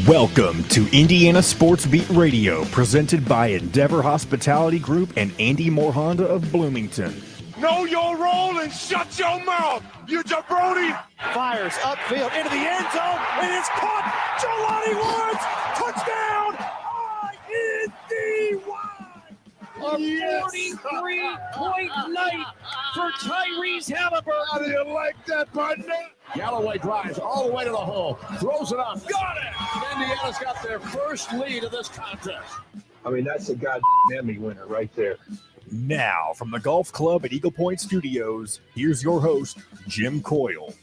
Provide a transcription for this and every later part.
Welcome to Indiana Sports Beat Radio, presented by Endeavor Hospitality Group and Andy Moore Honda of Bloomington. Know your role and shut your mouth, you jabroni! Fires upfield into the end zone, and it's caught. Jelani Woods, touchdown! INDY! A 43-point night for Tyrese Halliburton. How do you like that, partner? Galloway drives all the way to the hole, throws it up, got it! Indiana's got their first lead of this contest. I mean, that's a goddamn Emmy winner right there. Now, from the Golf Club at Eagle Point Studios, here's your host, Jim Coyle.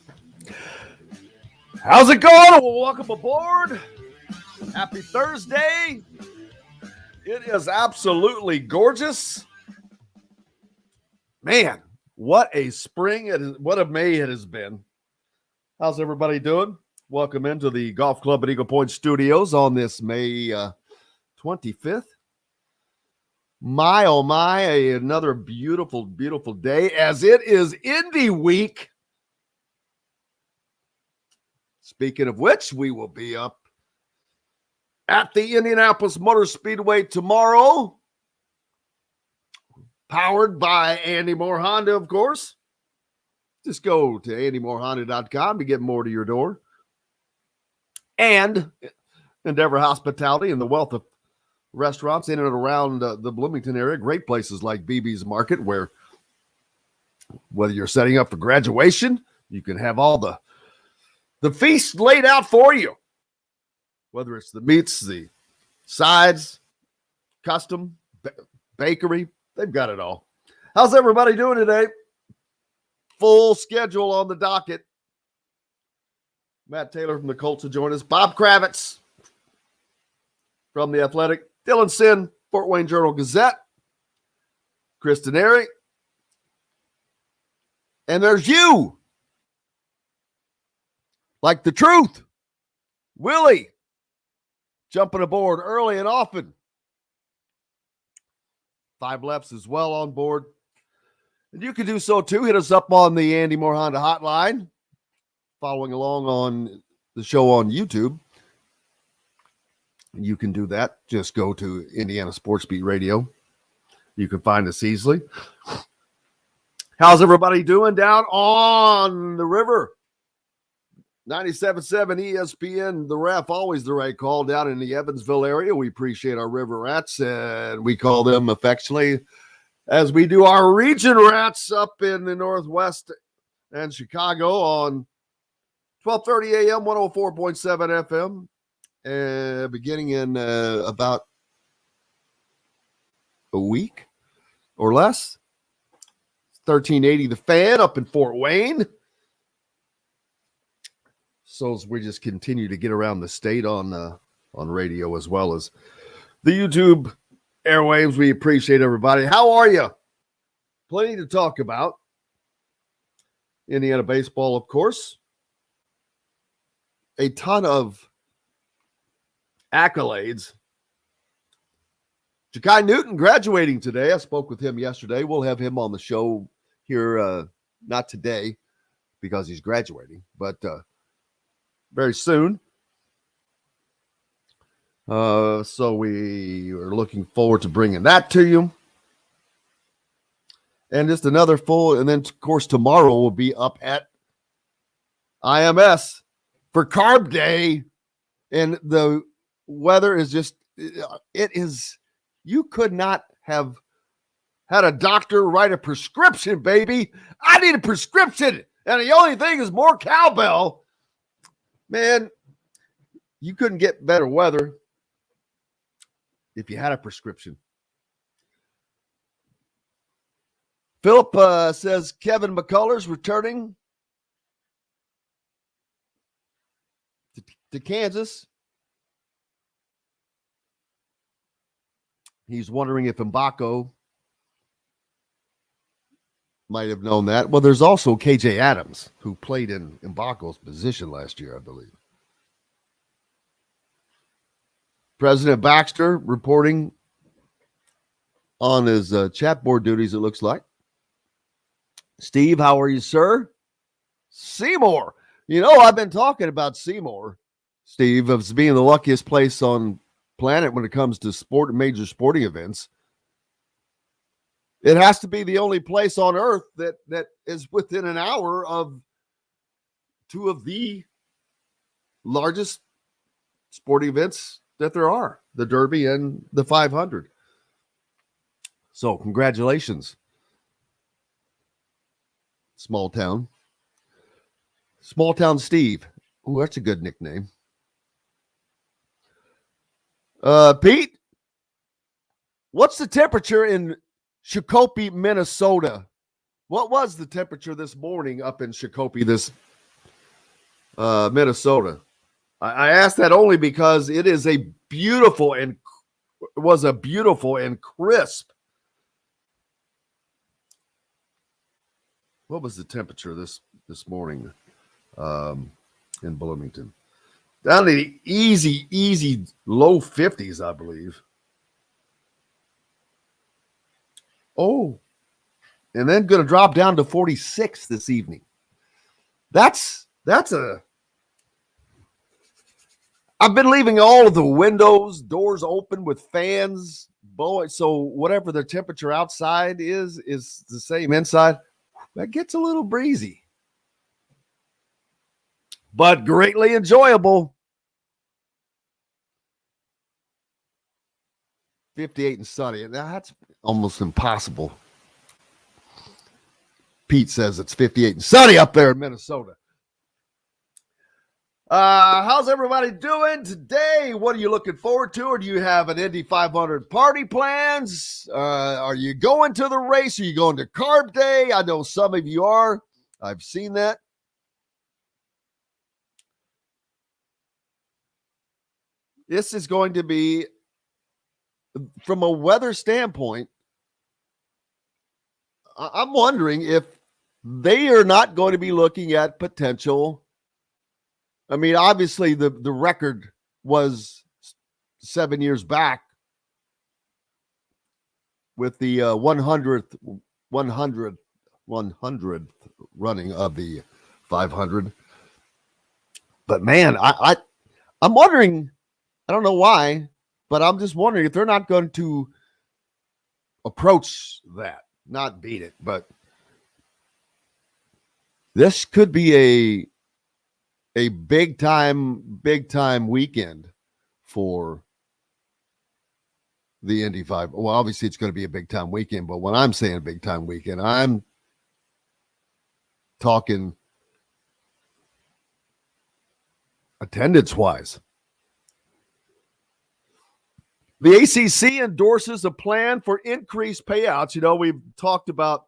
How's it going? Well, welcome aboard. Happy Thursday. It is absolutely gorgeous. Man, what a spring, what a May it has been. How's everybody doing? Welcome into the Golf Club at Eagle Point Studios on this May 25th. My, oh my, another beautiful, beautiful day as it is Indy week. Speaking of which, we will be up at the Indianapolis Motor Speedway tomorrow. Powered by Andy Moore Honda, of course. Just go to andymorehonda.com to get more to your door. And Endeavor Hospitality and the wealth of restaurants in and around the Bloomington area. Great places like BB's Market, where whether you're setting up for graduation, you can have all the feast laid out for you. Whether it's the meats, the sides, custom, bakery, they've got it all. How's everybody doing today? Full schedule on the docket. Matt Taylor from the Colts will join us. Bob Kravitz from The Athletic. Dylan Sinn, Fort Wayne Journal-Gazette. Chris Denari. And there's you. Like the truth. Willie. Jumping aboard early and often. 5 Leps as well on board. And you can do so too. Hit us up on the Andy Moore Honda hotline. Following along on the show on YouTube. You can do that. Just go to Indiana Sports Beat Radio. You can find us easily. How's everybody doing down on the river? 97.7 ESPN, the ref, always the right call down in the Evansville area. We appreciate our river rats, and we call them affectionately as we do our region rats up in the Northwest and Chicago on 12:30 a.m., 104.7 FM. Beginning in about a week or less. 1380 The Fan up in Fort Wayne. So as we just continue to get around the state on radio as well as the YouTube airwaves, we appreciate everybody. How are you? Plenty to talk about. Indiana baseball, of course. A ton of accolades. Ja'Kai Newton graduating today. I spoke with him yesterday. We'll have him on the show here, not today because he's graduating, but very soon. So we are looking forward to bringing that to you. And just another full, and then of course tomorrow we'll be up at IMS for Carb Day, and the weather is just, it is, you could not have had a doctor write a prescription, baby. I need a prescription. And the only thing is more cowbell. Man, you couldn't get better weather if you had a prescription. Philip says Kevin McCullers returning to Kansas. He's wondering if Mbako might have known that. Well, there's also KJ Adams, who played in Mbako's position last year, I believe. President Baxter reporting on his chat board duties, it looks like. Steve, how are you, sir? Seymour. You know, I've been talking about Seymour Steve, of being the luckiest place on planet when it comes to major sporting events. It has to be the only place on earth that is within an hour of two of the largest sporting events that there are, the Derby and the 500. So congratulations. Small town Steve. Oh, that's a good nickname. Pete, what's the temperature in Shakopee, Minnesota? What was the temperature this morning up in Shakopee, Minnesota? I asked that only because it is a beautiful and crisp. What was the temperature this morning in Bloomington? Down to the easy low 50s, I believe. Oh, and then going to drop down to 46 this evening. That's I've been leaving all of the doors open with fans blowing, so whatever the temperature outside is the same inside. That gets a little breezy, but greatly enjoyable. 58 and sunny. Now that's almost impossible. Pete says it's 58 and sunny up there in Minnesota. How's everybody doing today? What are you looking forward to? Or do you have an Indy 500 party plans? Are you going to the race? Are you going to Carb Day? I know some of you are. I've seen that. This is going to be, from a weather standpoint, I'm wondering if they are not going to be looking at potential. I mean, obviously the record was 7 years back with the 100th running of the 500. But man, I'm wondering, I don't know why, but I'm just wondering if they're not going to approach that, not beat it, but this could be a big time weekend for the Indy 5. Well, obviously it's going to be a big time weekend, but when I'm saying big time weekend, I'm talking attendance wise. The ACC endorses a plan for increased payouts. You know, we've talked about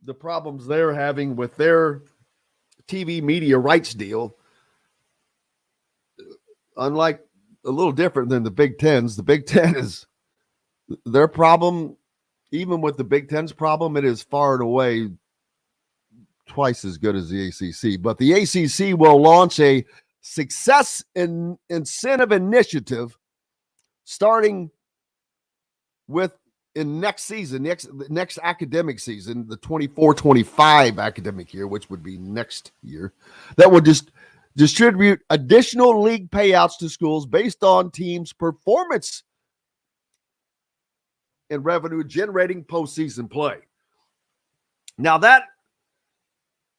the problems they're having with their TV media rights deal. Unlike a little different than the Big Tens, the Big Ten is their problem. Even with the Big Ten's problem, it is far and away twice as good as the ACC. But the ACC will launch a success incentive initiative starting with in next season, next academic season, the 24-25 academic year, which would be next year, that would just distribute additional league payouts to schools based on teams' performance and revenue generating postseason play. Now that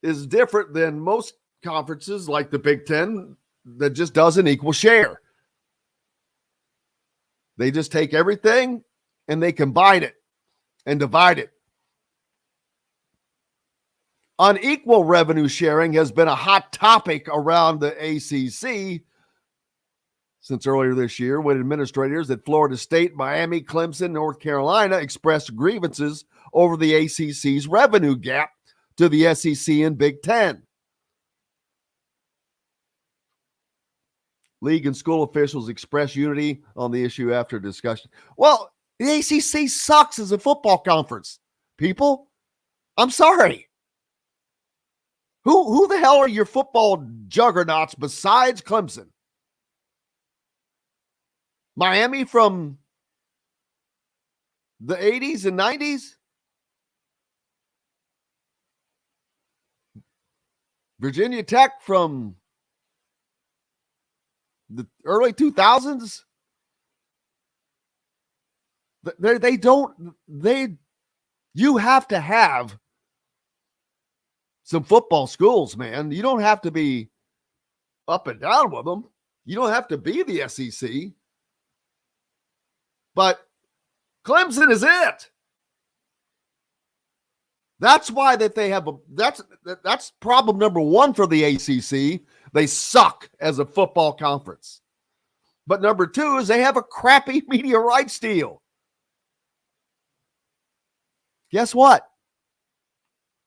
is different than most conferences like the Big Ten that just does an equal share. They just take everything and they combine it and divide it. Unequal revenue sharing has been a hot topic around the ACC since earlier this year when administrators at Florida State, Miami, Clemson, North Carolina expressed grievances over the ACC's revenue gap to the SEC and Big Ten. League and school officials expressed unity on the issue after discussion. Well, the ACC sucks as a football conference. People, I'm sorry. Who the hell are your football juggernauts besides Clemson? Miami from the 80s and 90s? Virginia Tech from the early 2000s, you have to have some football schools, man. You don't have to be up and down with them. You don't have to be the SEC. But Clemson is it. That's why that they have that's problem number one for the ACC. They suck as a football conference. But number two is they have a crappy media rights deal. Guess what?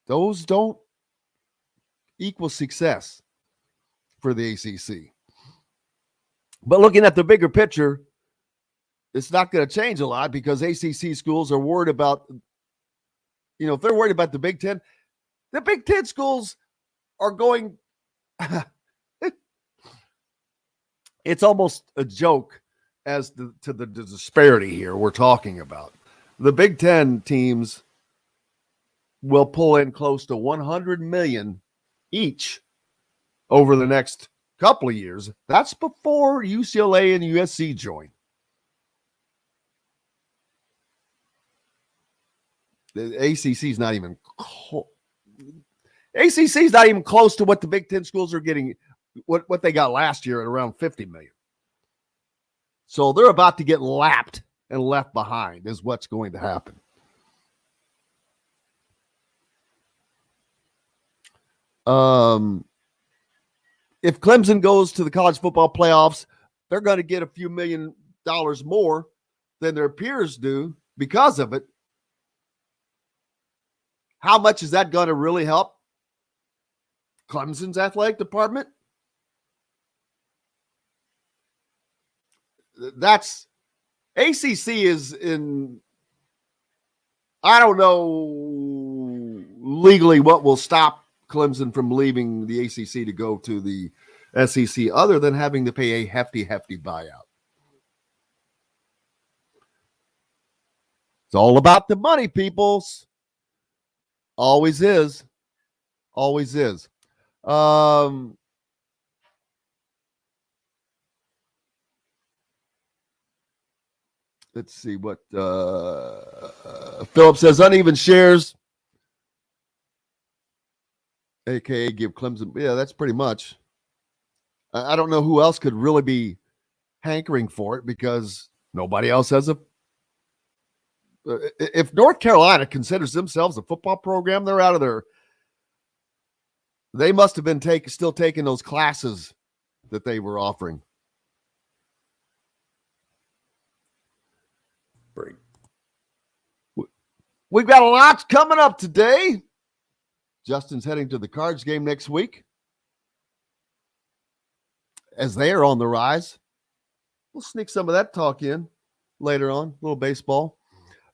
Those don't equal success for the ACC. But looking at the bigger picture, it's not going to change a lot because ACC schools are worried about, if they're worried about the Big Ten schools are going, it's almost a joke as to the disparity here we're talking about. The Big Ten teams will pull in close to $100 million each over the next couple of years. That's before UCLA and USC join. The ACC is not even close to what the Big Ten schools are getting, what they got last year at around $50 million. So they're about to get lapped and left behind is what's going to happen. If Clemson goes to the college football playoffs, they're going to get a few $1 million more than their peers do because of it. How much is that going to really help Clemson's athletic department? That's ACC is in, I don't know legally what will stop Clemson from leaving the ACC to go to the SEC other than having to pay a hefty buyout. It's all about the money, peoples. Always is. Always is. Let's see what Philip says. Uneven shares, aka give Clemson. Yeah, that's pretty much. I don't know who else could really be hankering for it because nobody else has a. If North Carolina considers themselves a football program, they're out of there. They must have been still taking those classes that they were offering. We've got a lot coming up today. Justin's heading to the Cards game next week as they are on the rise. We'll sneak some of that talk in later on, a little baseball,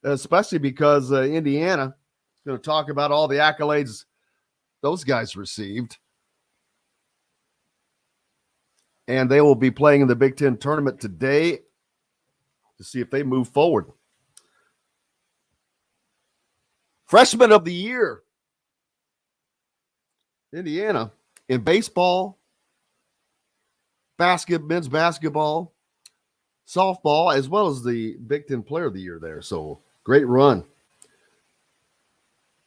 especially because Indiana is going to talk about all the accolades those guys received. And they will be playing in the Big Ten tournament today to see if they move forward. Freshman of the year, Indiana, in baseball, men's basketball, softball, as well as the Big Ten Player of the Year there. So great run.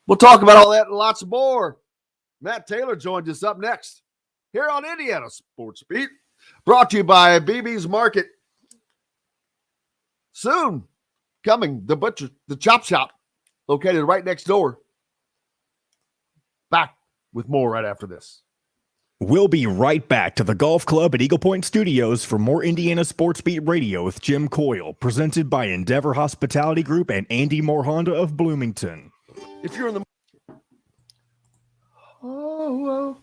We'll talk about all that and lots more. Matt Taylor joins us up next here on Indiana Sports Beat, brought to you by BB's Market. Soon coming, the Chop Shop, located right next door. Back with more right after this. We'll be right back to the Golf Club at Eagle Point Studios for more Indiana Sports Beat Radio with Jim Coyle, presented by Endeavor Hospitality Group and Andy Moore Honda of Bloomington. If you're in the whoa.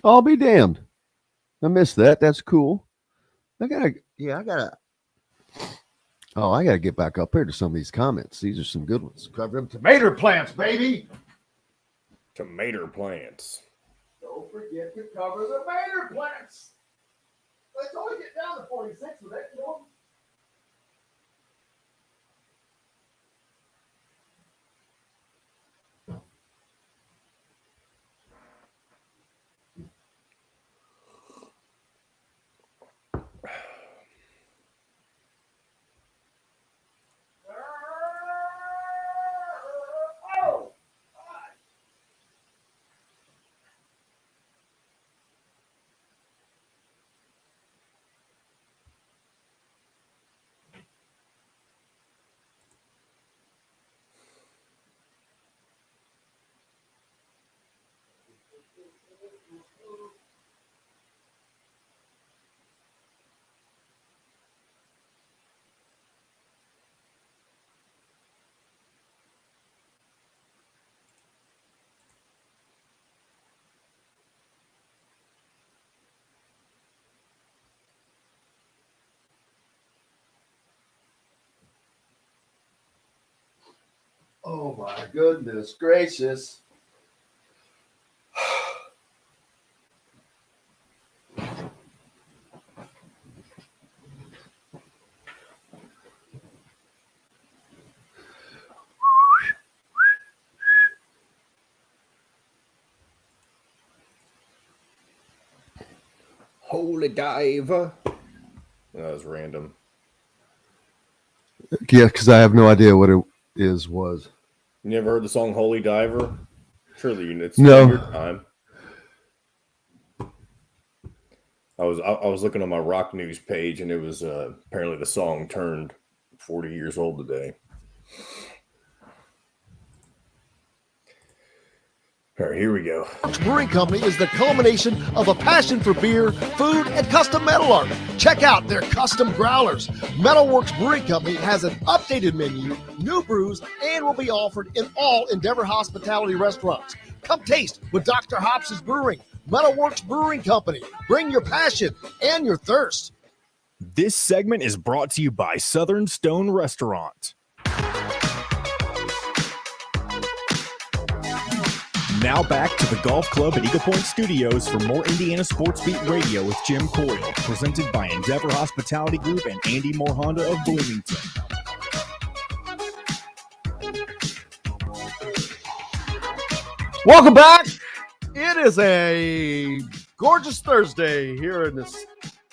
I'll be damned. I missed that. That's cool. I gotta Oh, I got to get back up here to some of these comments. These are some good ones. Cover them tomato plants, baby. Tomato plants. Don't forget to cover the tomato plants. Let's only get down to 46 with that, you know? Oh my goodness gracious. Holy diver. That was random. Yeah, because I have no idea what it was. You never heard the song Holy Diver? Surely it's No. your time. I was looking on my rock news page, and it was apparently the song turned 40 years old today. All right, here we go. Brewing Company is the culmination of a passion for beer, food, and custom metal art. Check out their custom growlers. Metalworks Brewing Company has an updated menu, new brews, and will be offered in all Endeavor Hospitality restaurants. Come taste with Dr. Hops' Brewing. Metalworks Brewing Company. Bring your passion and your thirst. This segment is brought to you by Southern Stone Restaurant. Now back to the Golf Club at Eagle Point Studios for more Indiana Sports Beat Radio with Jim Coyle, presented by Endeavor Hospitality Group and Andy Moore Honda of Bloomington. Welcome back. It is a gorgeous Thursday here in the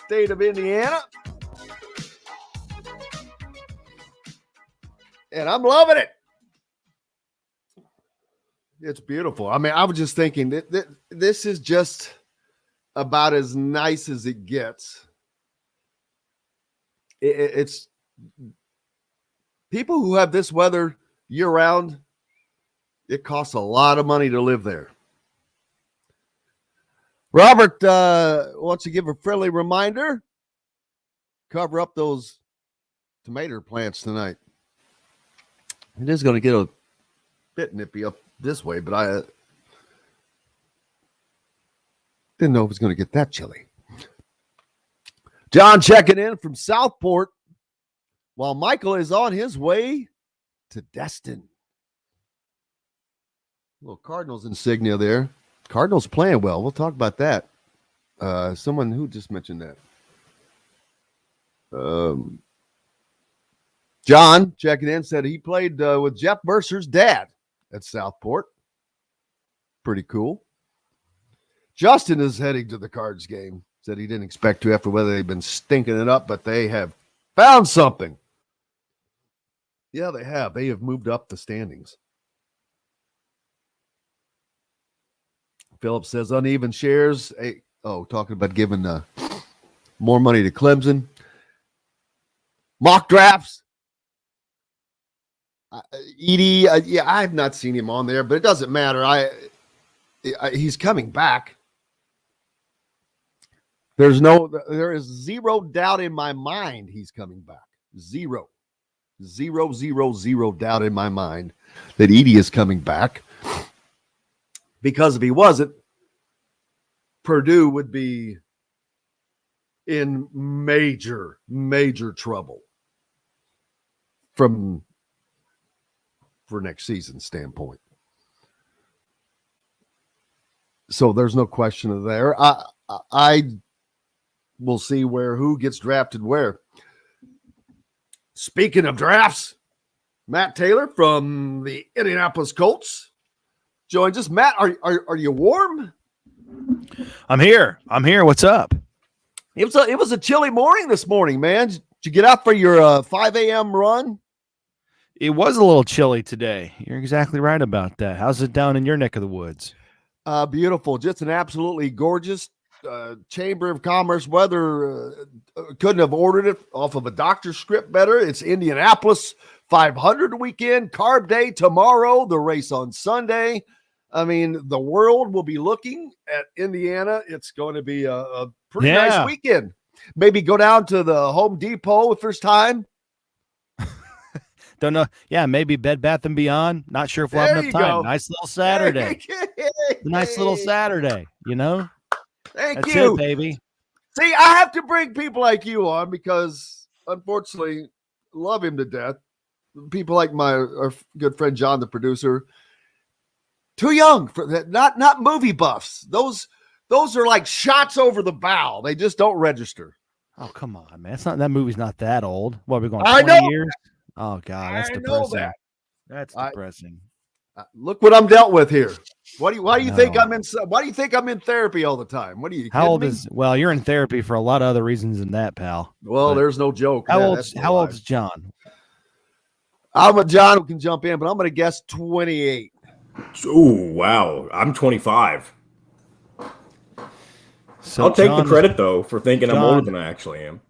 state of Indiana. And I'm loving it. It's beautiful. I mean, I was just thinking that this is just about as nice as it gets. It's people who have this weather year round, it costs a lot of money to live there. Robert wants to give a friendly reminder. Cover up those tomato plants tonight. It is going to get a bit nippy up this way, but I didn't know it was going to get that chilly. John checking in from Southport while Michael is on his way to Destin. Little Cardinals insignia there. Cardinals playing well. We'll talk about that. Someone who just mentioned that. John checking in said he played with Jeff Mercer's dad at Southport. Pretty cool. Justin is heading to the Cards game. Said he didn't expect to after whether they've been stinking it up, but they have found something. Yeah, they have. They have moved up the standings. Phillips says uneven shares. Hey, talking about giving more money to Clemson. Mock drafts. Edie, I have not seen him on there, but it doesn't matter. He's coming back. There is zero doubt in my mind he's coming back. Zero doubt in my mind that Edie is coming back. Because if he wasn't, Purdue would be in major trouble. for next season's standpoint. So there's no question of there. I will see who gets drafted where. Speaking of drafts, Matt Taylor from the Indianapolis Colts joins us. Matt, are you warm? I'm here. What's up? It was a chilly morning this morning, man. Did you get out for your 5 a.m. run? It was a little chilly today. You're exactly right about that. How's it down in your neck of the woods? Beautiful. Just an absolutely gorgeous Chamber of Commerce weather. Couldn't have ordered it off of a doctor's script better. It's Indianapolis 500 weekend, carb day tomorrow, the race on Sunday. I mean, the world will be looking at Indiana. It's going to be a pretty nice weekend. Maybe go down to the Home Depot if there's time. Don't know. Yeah, maybe Bed Bath & Beyond. Not sure if we'll have enough time. Go. Nice little Saturday. Nice little Saturday, you know? Thank That's you. it, baby. See, I have to bring people like you on because, unfortunately, love him to death. People like our good friend John, the producer, too young for that. Not movie buffs. Those are like shots over the bow. They just don't register. Oh, come on, man. That movie's not that old. What, are we going 20 years? Oh, God, that's depressing. That. That's depressing. Look what I'm dealt with here. Why do you think I'm in? Why do you think I'm in therapy all the time? What are you? How old me? Well, you're in therapy for a lot of other reasons than that, pal. Well, But there's no joke. How old's John? I'm a John who can jump in, but I'm going to guess 28. Oh, wow. I'm 25. So I'll take John the credit, though, for thinking I'm John- older than I actually am.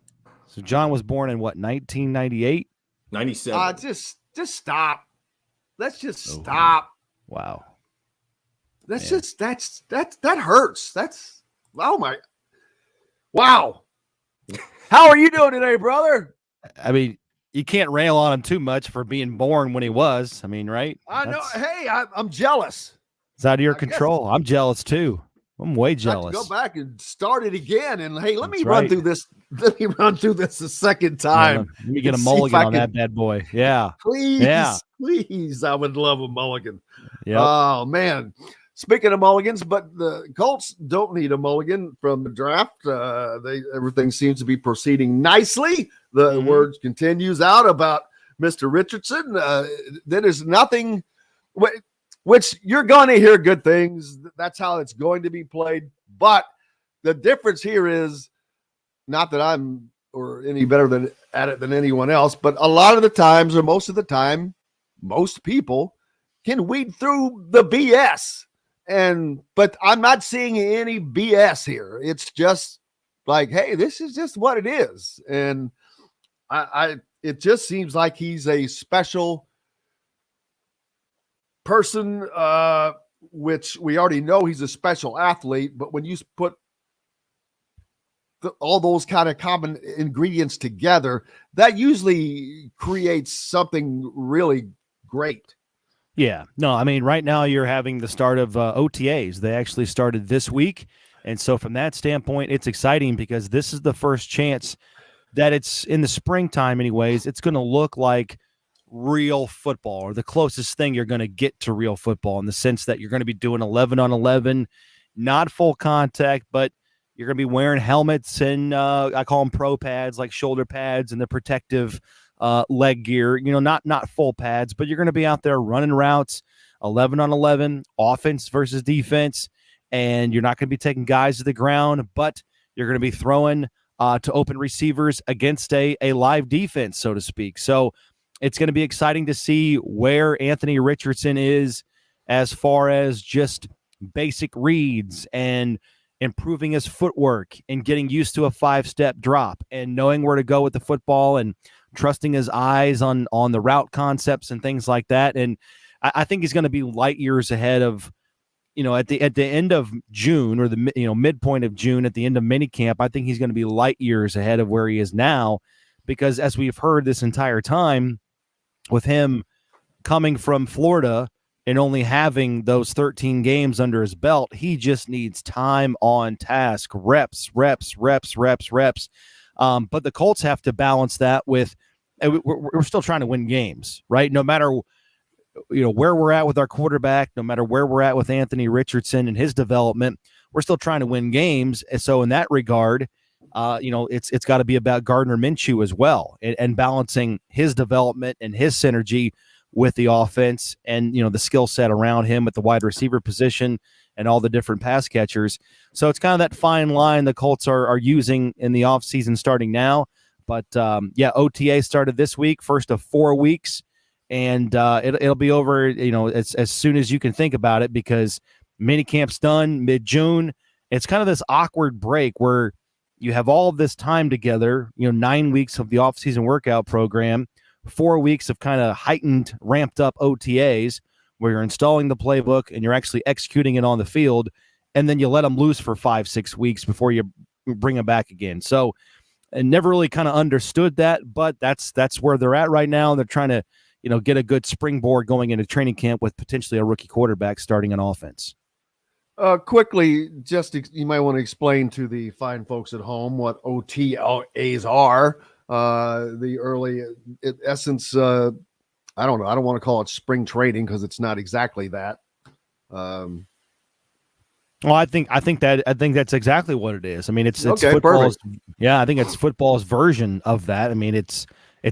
So John was born in what, 1998? 97. Just stop. Let's just stop. Wow. That's just that hurts. That's oh my. Wow. How are you doing today, brother? I mean, you can't rail on him too much for being born when he was. I mean, right? I know. Hey, I'm jealous. It's out of your control. I'm jealous too. I'm way I have jealous. to go back and start it again. And hey, let me That's run right. through this. Let me run through this a second time. Let me get a and see if mulligan I on can- that bad boy. Yeah. Please, Yeah. please. I would love a mulligan. Yep. Oh man. Speaking of mulligans, but the Colts don't need a mulligan from the draft. Everything seems to be proceeding nicely. The word continues out about Mr. Richardson. There is nothing, which you're going to hear good things. That's how it's going to be played. But the difference here is not that I'm or any better at it than anyone else, but a lot of the times, or most of the time, most people can weed through the BS. But I'm not seeing any BS here. It's just like, hey, this is just what it is. And it just seems like he's a special person, which we already know he's a special athlete. But when you put all those kind of common ingredients together, that usually creates something really great. Yeah. No, I mean, right now you're having the start of OTAs. They actually started this week. And so from that standpoint, it's exciting because this is the first chance that it's in the springtime anyways. It's going to look like real football, or the closest thing you're going to get to real football, in the sense that you're going to be doing 11 on 11, not full contact, but you're going to be wearing helmets and I call them pro pads, like shoulder pads and the protective leg gear, not full pads, but you're going to be out there running routes, 11 on 11, offense versus defense, and you're not going to be taking guys to the ground, but you're going to be throwing to open receivers against a live defense, so to speak. So it's going to be exciting to see where Anthony Richardson is as far as just basic reads and improving his footwork and getting used to a 5-step drop and knowing where to go with the football and trusting his eyes on the route concepts and things like that. And I think he's going to be light years ahead of, at the end of June, or the midpoint of June, at the end of minicamp. I think he's going to be light years ahead of where he is now, because as we've heard this entire time, with him coming from Florida and only having those 13 games under his belt, he just needs time on task, reps. But the Colts have to balance that with we're still trying to win games, right? No matter where we're at with our quarterback, no matter where we're at with Anthony Richardson and his development, we're still trying to win games. And so in that regard, it's got to be about Gardner Minshew as well, and balancing his development and his synergy with the offense and, the skill set around him at the wide receiver position and all the different pass catchers. So it's kind of that fine line the Colts are using in the offseason starting now. But, OTA started this week, first of 4 weeks, and it'll be over, as soon as you can think about it, because minicamp's done mid-June. It's kind of this awkward break where you have all of this time together, 9 weeks of the offseason workout program, 4 weeks of kind of heightened, ramped up OTAs where you're installing the playbook and you're actually executing it on the field, and then you let them loose for 5-6 weeks before you bring them back again. So I never really kind of understood that, but that's where they're at right now. They're trying to, get a good springboard going into training camp with potentially a rookie quarterback starting an offense. Quickly, you might want to explain to the fine folks at home what OTAs are. The early essence, I don't know. I don't want to call it spring training because it's not exactly that. Well, I think that's exactly what it is. I mean, it's okay, football's, perfect. Yeah, I think it's football's version of that. I mean, it's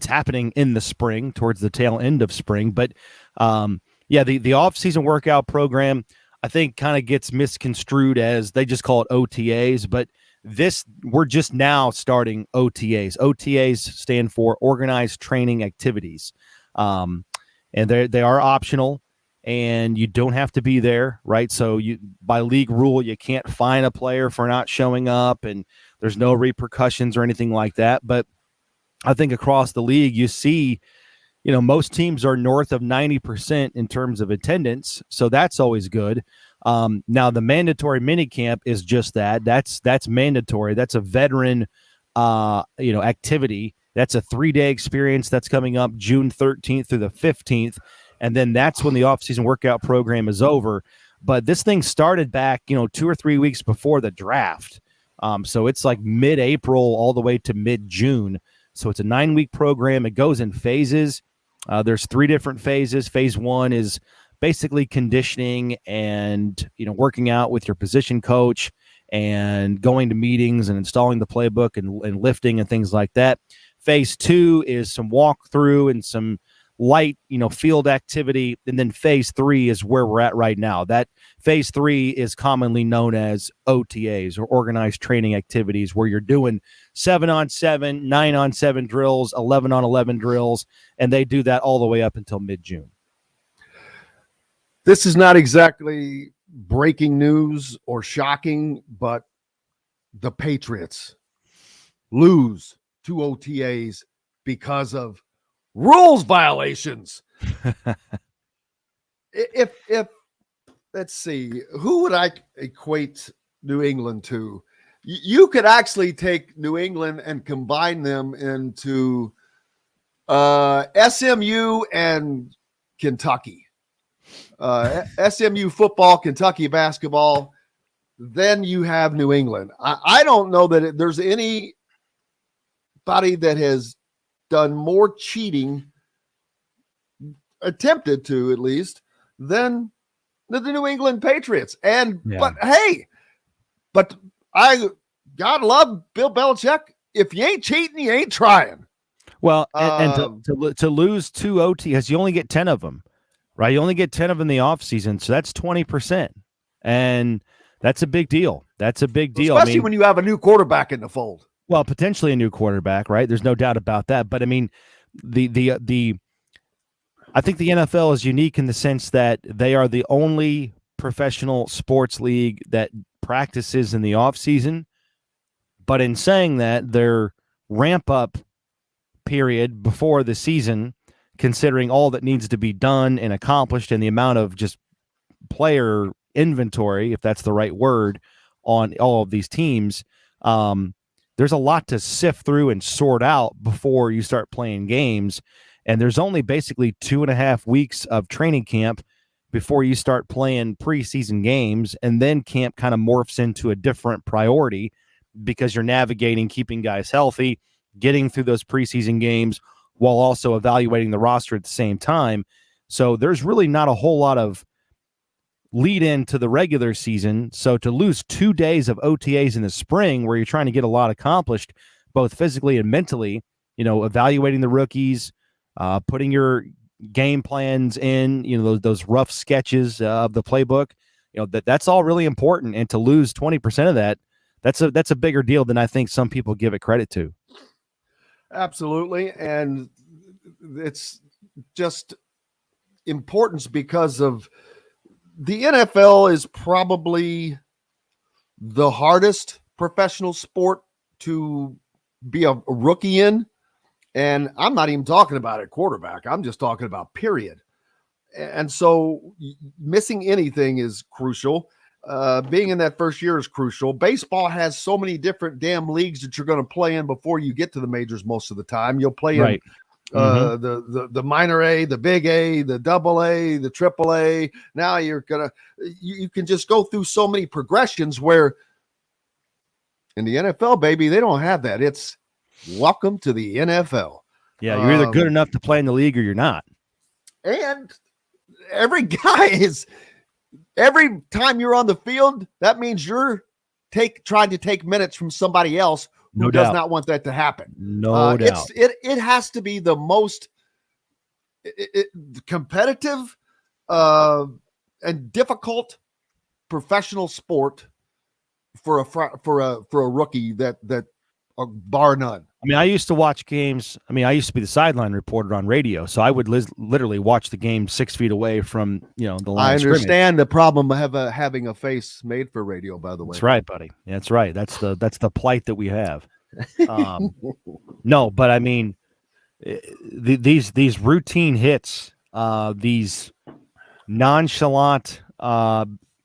happening in the spring, towards the tail end of spring. But the off-season workout program, I think, kind of gets misconstrued as they just call it OTAs, but we're just now starting OTAs. OTAs stand for Organized Training Activities. And they are optional, and you don't have to be there, right? So by league rule, you can't fine a player for not showing up, and there's no repercussions or anything like that. But I think across the league, you see, most teams are north of 90% in terms of attendance. So that's always good. Now the mandatory minicamp is just that. That's mandatory. That's a veteran, activity. That's a 3-day experience that's coming up June 13th through the 15th. And then that's when the off-season workout program is over. But this thing started back, 2 or 3 weeks before the draft. So it's like mid-April all the way to mid-June. So it's a 9-week program. It goes in phases. There's 3 different phases. Phase 1 is basically conditioning and, working out with your position coach and going to meetings and installing the playbook and lifting and things like that. Phase 2 is some walkthrough and some light, field activity. And then phase 3 is where we're at right now. That phase 3 is commonly known as OTAs, or Organized Training Activities, where you're doing 7-on-7, 9-on-7 drills, 11-on-11 drills, and they do that all the way up until mid-June. This is not exactly breaking news or shocking, but the Patriots lose 2 OTAs because of rules violations. if let's see, who would I equate New England to? You could actually take New England and combine them into SMU and Kentucky. SMU football, Kentucky basketball, then you have New England. I don't know that there's anybody that has done more cheating, attempted to at least, than the New England Patriots. But God love Bill Belichick. If you ain't cheating, you ain't trying. Well, and to lose 2 OTAs, you only get 10 of them, right? You only get 10 of them in the offseason, so that's 20%. And that's a big deal. Especially when you have a new quarterback in the fold. Well, potentially a new quarterback, right? There's no doubt about that. But I mean, I think the NFL is unique in the sense that they are the only professional sports league that practices in the offseason. But in saying that, their ramp up period before the season, considering all that needs to be done and accomplished and the amount of just player inventory, if that's the right word, on all of these teams, there's a lot to sift through and sort out before you start playing games. And there's only basically 2.5 weeks of training camp before you start playing preseason games. And then camp kind of morphs into a different priority because you're navigating keeping guys healthy, getting through those preseason games, while also evaluating the roster at the same time. So there's really not a whole lot of lead into the regular season. So to lose 2 days of OTAs in the spring where you're trying to get a lot accomplished, both physically and mentally, evaluating the rookies, putting your game plans in, those rough sketches of the playbook, that's all really important. And to lose 20% of that, that's a bigger deal than I think some people give it credit to. Absolutely. And it's just importance because of the NFL is probably the hardest professional sport to be a rookie in. And I'm not even talking about a quarterback. I'm just talking about period. And so missing anything is crucial. Being in that first year is crucial. Baseball has so many different damn leagues that you're going to play in before you get to the majors most of the time. You'll play in the minor A, the big A, the double A, the triple A. Now you can just go through so many progressions where in the NFL, baby, they don't have that. It's welcome to the NFL. Yeah, you're either good enough to play in the league or you're not. And every time you're on the field, that means you're trying to take minutes from somebody else who does not want that to happen. No doubt. It has to be the most competitive and difficult professional sport for a rookie that bar none. I mean, I used to watch games. I mean, I used to be the sideline reporter on radio, so I would literally watch the game 6 feet away from the line. I understand the problem of having a face made for radio. By the way, that's right, buddy. That's right. That's the plight that we have. No, but I mean, these routine hits, these nonchalant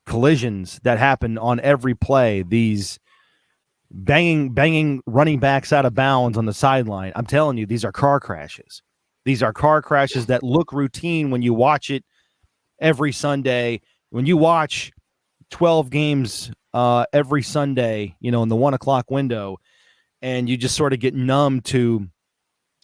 collisions that happen on every play, these banging running backs out of bounds on the sideline. I'm telling you, these are car crashes. These are car crashes that look routine when you watch it every Sunday. When you watch 12 games every Sunday, in the 1 o'clock window, and you just sort of get numb to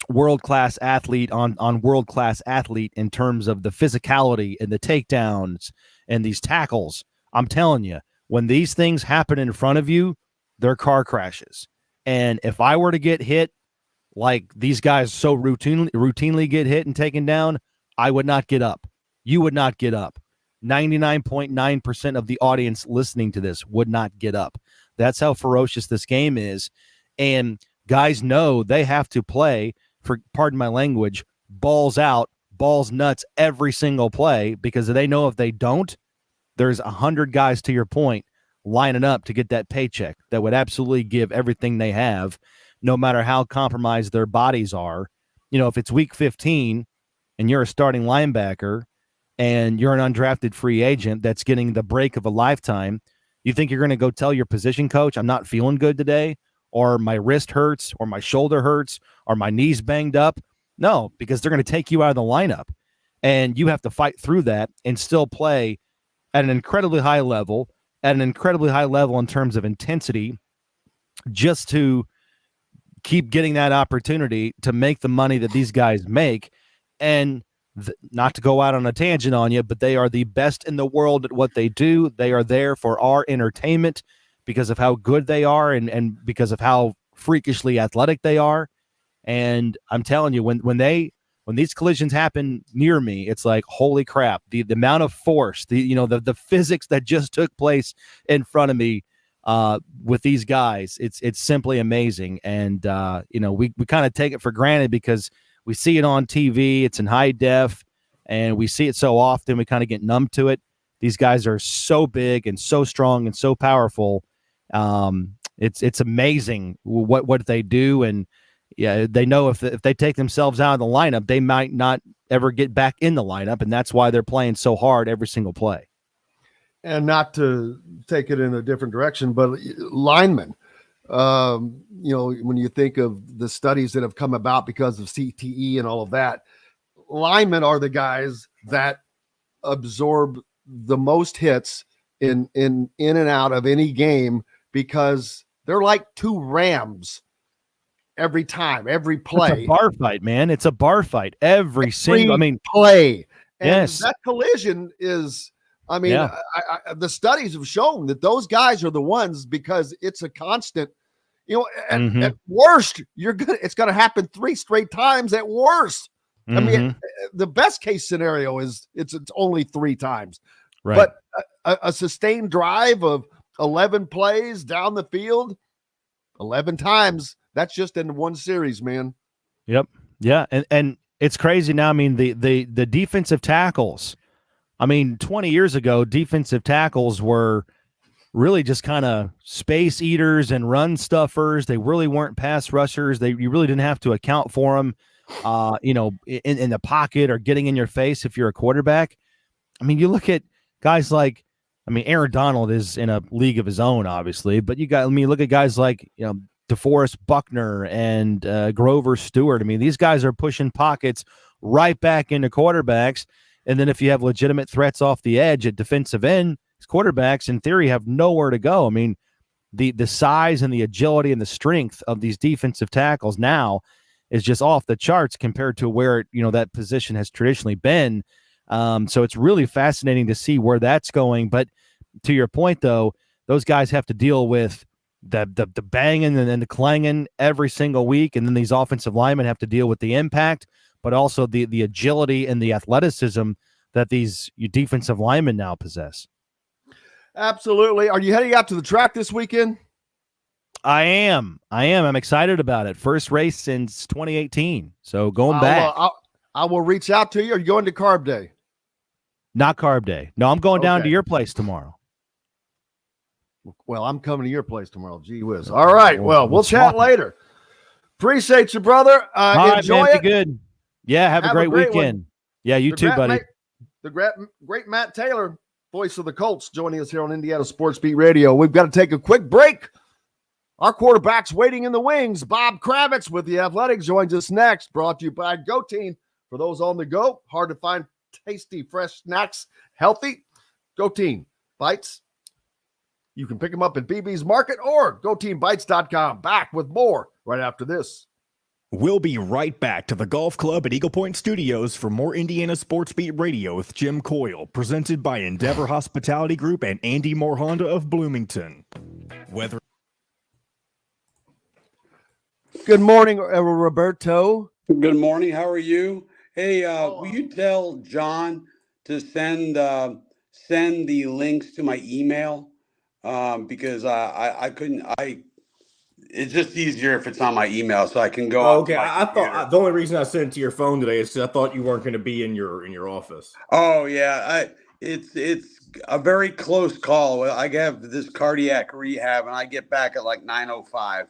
world-class athlete on world-class athlete in terms of the physicality and the takedowns and these tackles. I'm telling you, when these things happen in front of you, they're car crashes. And if I were to get hit like these guys so routinely get hit and taken down, I would not get up. You would not get up. 99.9% of the audience listening to this would not get up. That's how ferocious this game is. And guys know they have to play, for pardon my language, balls out, balls nuts every single play, because they know if they don't, there's 100 guys, to your point, lining up to get that paycheck that would absolutely give everything they have, no matter how compromised their bodies are. If it's week 15 and you're a starting linebacker and you're an undrafted free agent that's getting the break of a lifetime, you think you're going to go tell your position coach, I'm not feeling good today, or my wrist hurts, or my shoulder hurts, or my knee's banged up? No, because they're going to take you out of the lineup, and you have to fight through that and still play at an incredibly high level, in terms of intensity, just to keep getting that opportunity to make the money that these guys make. And not to go out on a tangent on you, but they are the best in the world at what they do. They are there for our entertainment because of how good they are and because of how freakishly athletic they are. And I'm telling you, when these collisions happen near me, it's like, holy crap, the amount of force, the physics that just took place in front of me with these guys, it's simply amazing. And we kind of take it for granted because we see it on TV, it's in high def, and we see it so often, we kind of get numb to it. These guys are so big and so strong and so powerful. It's amazing what they do. And yeah, they know if they take themselves out of the lineup, they might not ever get back in the lineup, and that's why they're playing so hard every single play. And not to take it in a different direction, but linemen, when you think of the studies that have come about because of CTE and all of that, linemen are the guys that absorb the most hits in and out of any game because they're like two rams every time, every play. It's a bar fight, man. It's a bar fight every single. I mean, play. And yes, that collision is. I mean, Yeah. the studies have shown that those guys are the ones because it's a constant. You know, at worst, it's gonna happen 3 straight times. At worst, I mean, the best case scenario is it's only 3 times. right. But a sustained drive of 11 plays down the field, 11 times. That's just in one series, man. Yep. Yeah. And it's crazy now. I mean, the defensive tackles. I mean, 20 years ago, defensive tackles were really just kind of space eaters and run stuffers. They really weren't pass rushers. You really didn't have to account for them, in the pocket or getting in your face if you're a quarterback. I mean, you look at guys like, Aaron Donald is in a league of his own, obviously, but look at guys like, DeForest Buckner and Grover Stewart. I mean, these guys are pushing pockets right back into quarterbacks. And then if you have legitimate threats off the edge at defensive end, quarterbacks in theory have nowhere to go. I mean, the size and the agility and the strength of these defensive tackles now is just off the charts compared to where, that position has traditionally been. So it's really fascinating to see where that's going. But to your point, though, those guys have to deal with the banging and the clanging every single week. And then these offensive linemen have to deal with the impact, but also the agility and the athleticism that these defensive linemen now possess. Absolutely. Are you heading out to the track this weekend? I am. I'm excited about it. First race since 2018. So going back. I will reach out to you. Are you going to Carb Day? Not Carb Day. No, I'm going down to your place tomorrow. Well, I'm coming to your place tomorrow. Gee whiz. All right. Well, we'll chat later. Appreciate you, brother. Enjoy it. Be good. Yeah, have a great weekend. One. Yeah, you too, buddy. The great Matt Taylor, voice of the Colts, joining us here on Indiana Sports Beat Radio. We've got to take a quick break. Our quarterback's waiting in the wings. Bob Kravitz with the Athletics joins us next. Brought to you by Go Team. For those on the go, hard to find tasty, fresh snacks, healthy. Go Team Bites. You can pick them up at BB's Market or GoTeamBites.com. Back with more right after this. We'll be right back to the Golf Club at Eagle Point Studios for more Indiana Sports Beat Radio with Jim Coyle, presented by Endeavor Hospitality Group and Andy Moore Honda of Bloomington. Good morning, Roberto. Good morning. How are you? Hey, will you tell John to send the links to my email? Because I couldn't. It's just easier if it's on my email, so I can go. Oh, okay, I thought the only reason I sent it to your phone today is because I thought you weren't going to be in your office. Oh yeah, it's a very close call. I have this cardiac rehab, and I get back at like 9:05.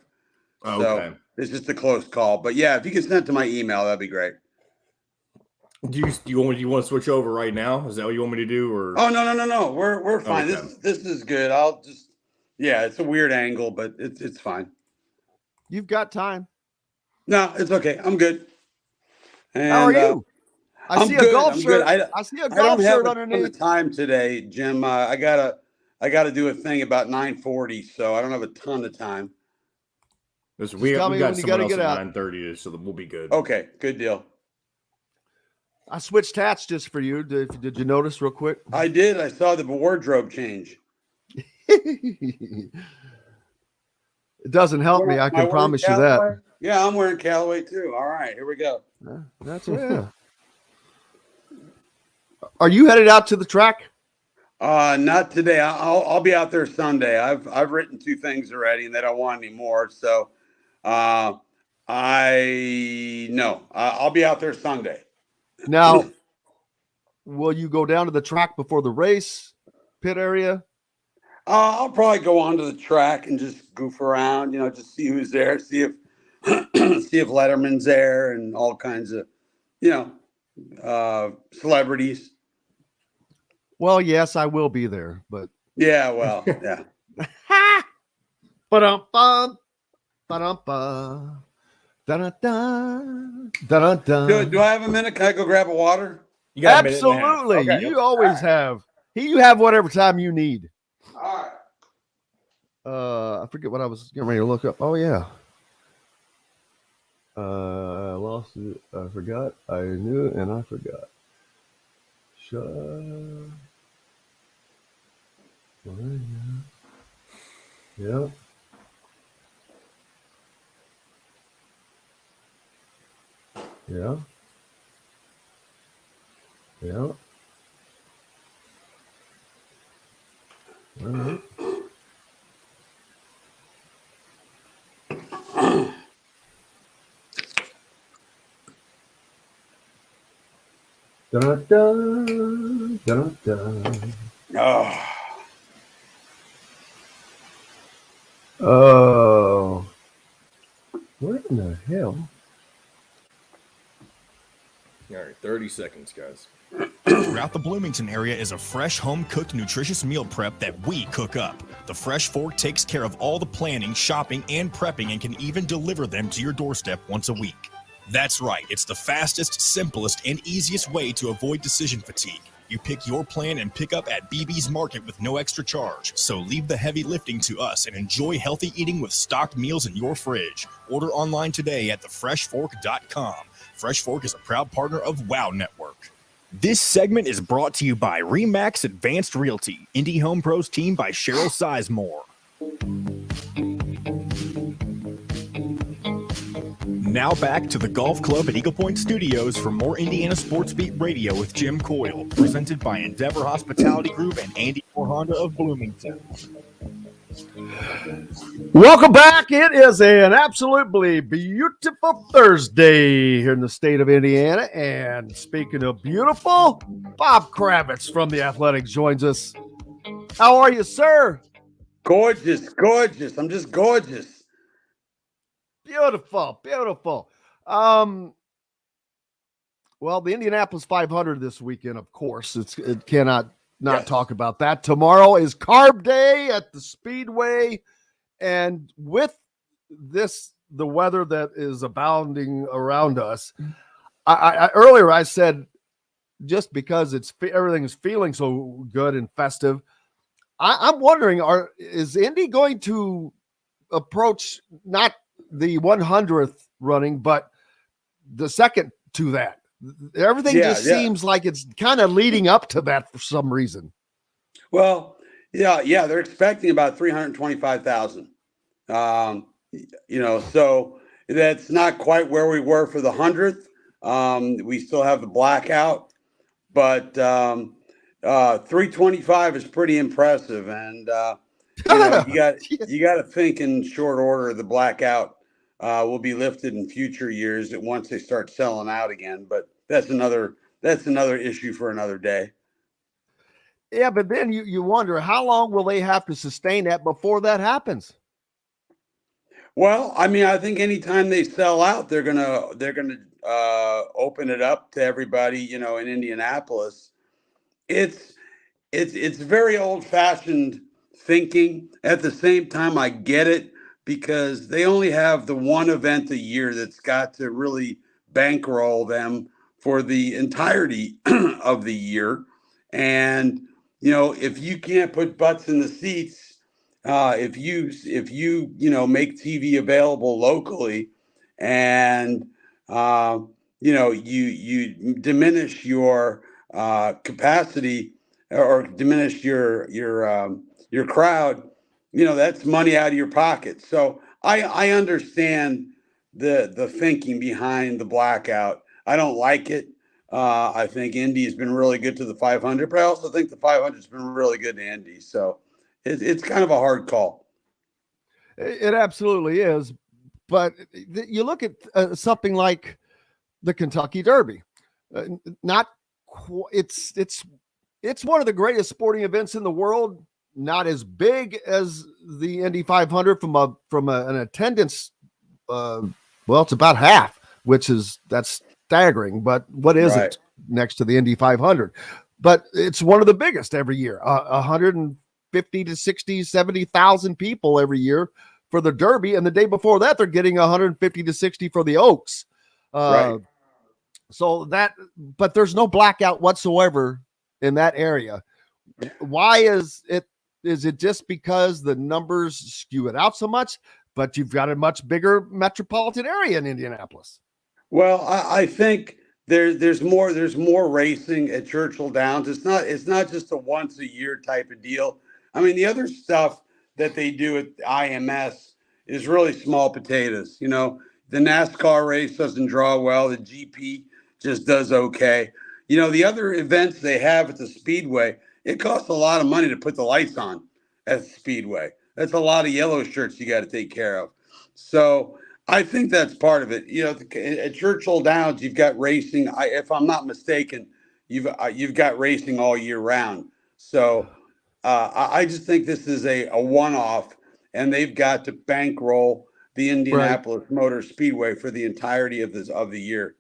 Okay, so it's just a close call. But yeah, if you can send it to my email, that'd be great. Do you want to switch over right now? Is that what you want me to do? Or no. We're fine. Okay. This is good. I'll just it's a weird angle, but it's fine. You've got time. No, it's okay. I'm good. And, how are you? I see a golf shirt. I see a golf shirt underneath. I don't have a ton of time today, Jim. I gotta do a thing about 9:40, so I don't have a ton of time. Listen, we got someone else at 9:30, so we'll be good. Okay, good deal. I switched hats just for you. Did you notice real quick? I did. I saw the wardrobe change. It doesn't help me. I can promise you that. Yeah, I'm wearing Callaway too. All right, here we go. That's it. Are you headed out to the track? Not today. I'll be out there Sunday. I've written 2 things already, and they don't want any more. So, I'll be out there Sunday. Now, will you go down to the track before the race, pit area? I'll probably go onto the track and just goof around, just see who's there, see if Letterman's there and all kinds of, celebrities. Well, yes, I will be there, but yeah, well, yeah. Ba-dum-bum, ba-dum-bum, da-da-da, da-da-da. Do I have a minute? Can I go grab a water? You got absolutely. Okay. You always have. You have whatever time you need. All right. I forget what I was getting ready to look up. Oh yeah. I lost it. I forgot. I knew it and I forgot. Yeah. Yeah. Yeah. All right. Dun, dun, dun, dun. Oh. What in the hell? All right, 30 seconds, guys. Throughout the Bloomington area is a fresh, home-cooked, nutritious meal prep that we cook up. The Fresh Fork takes care of all the planning, shopping, and prepping and can even deliver them to your doorstep once a week. That's right, it's the fastest, simplest, and easiest way to avoid decision fatigue. You pick your plan and pick up at BB's Market with no extra charge. So leave the heavy lifting to us and enjoy healthy eating with stocked meals in your fridge. Order online today at thefreshfork.com. Fresh Fork is a proud partner of WOW Network. This segment is brought to you by RE/MAX Advanced Realty, Indy Home Pros team by Cheryl Sizemore. Now back to the Golf Club at Eagle Point Studios for more Indiana Sports Beat Radio with Jim Coyle, presented by Endeavor Hospitality Group and Andy Honda of Bloomington. Welcome back. It is an absolutely beautiful Thursday here in the state of Indiana. And speaking of beautiful, Bob Kravitz from The Athletic joins us. How are you, sir? Gorgeous, gorgeous. I'm just gorgeous. Beautiful, beautiful. Well, the Indianapolis 500 this weekend, of course. It cannot not talk about that. Tomorrow is Carb Day at the Speedway. And with the weather that is abounding around us, I earlier I said, just because everything is feeling so good and festive, I'm wondering, is Indy going to approach not the 100th running, but the second to that? Everything seems like it's kind of leading up to that for some reason. Well, yeah, they're expecting about 325,000. So that's not quite where we were for the 100th. We still have the blackout, but 325 is pretty impressive, and you got to think in short order. The blackout will be lifted in future years once they start selling out again. But that's another issue for another day. Yeah, but then you wonder, how long will they have to sustain that before that happens? Well, I mean, I think anytime they sell out, they're gonna open it up to everybody. In Indianapolis, it's very old-fashioned thinking. At the same time, I get it, because they only have the one event a year that's got to really bankroll them for the entirety of the year. And if you can't put butts in the seats, if you make TV available locally, and you diminish your capacity, or diminish your crowd, that's money out of your pocket. So I understand the thinking behind the blackout. I don't like it. I think Indy has been really good to the 500, but I also think the 500 has been really good to Indy. So it's kind of a hard call. It absolutely is. But you look at something like the Kentucky Derby. It's one of the greatest sporting events in the world. Not as big as the Indy 500 from an attendance. It's about half, that's staggering. But what is it next to the Indy 500? But it's one of the biggest every year. 150 to 60, 70,000 people every year for the Derby, and the day before that they're getting 150 to 60 for the Oaks. So but there's no blackout whatsoever in that area. Why is it? Is it just because the numbers skew it out so much? but you've got a much bigger metropolitan area in Indianapolis. Well, I think there's more racing at Churchill Downs. It's not just a once a year type of deal. I mean, the other stuff that they do at IMS is really small potatoes. You know, the NASCAR race doesn't draw well. The GP just does okay. You know, the other events they have at the Speedway, it costs a lot of money to put the lights on at the Speedway. That's a lot of yellow shirts you got to take care of. So I think that's part of it. You know, at Churchill Downs, you've got racing. If I'm not mistaken, you've got racing all year round. So I just think this is a one-off, and they've got to bankroll the Indianapolis Motor Speedway for the entirety of the year.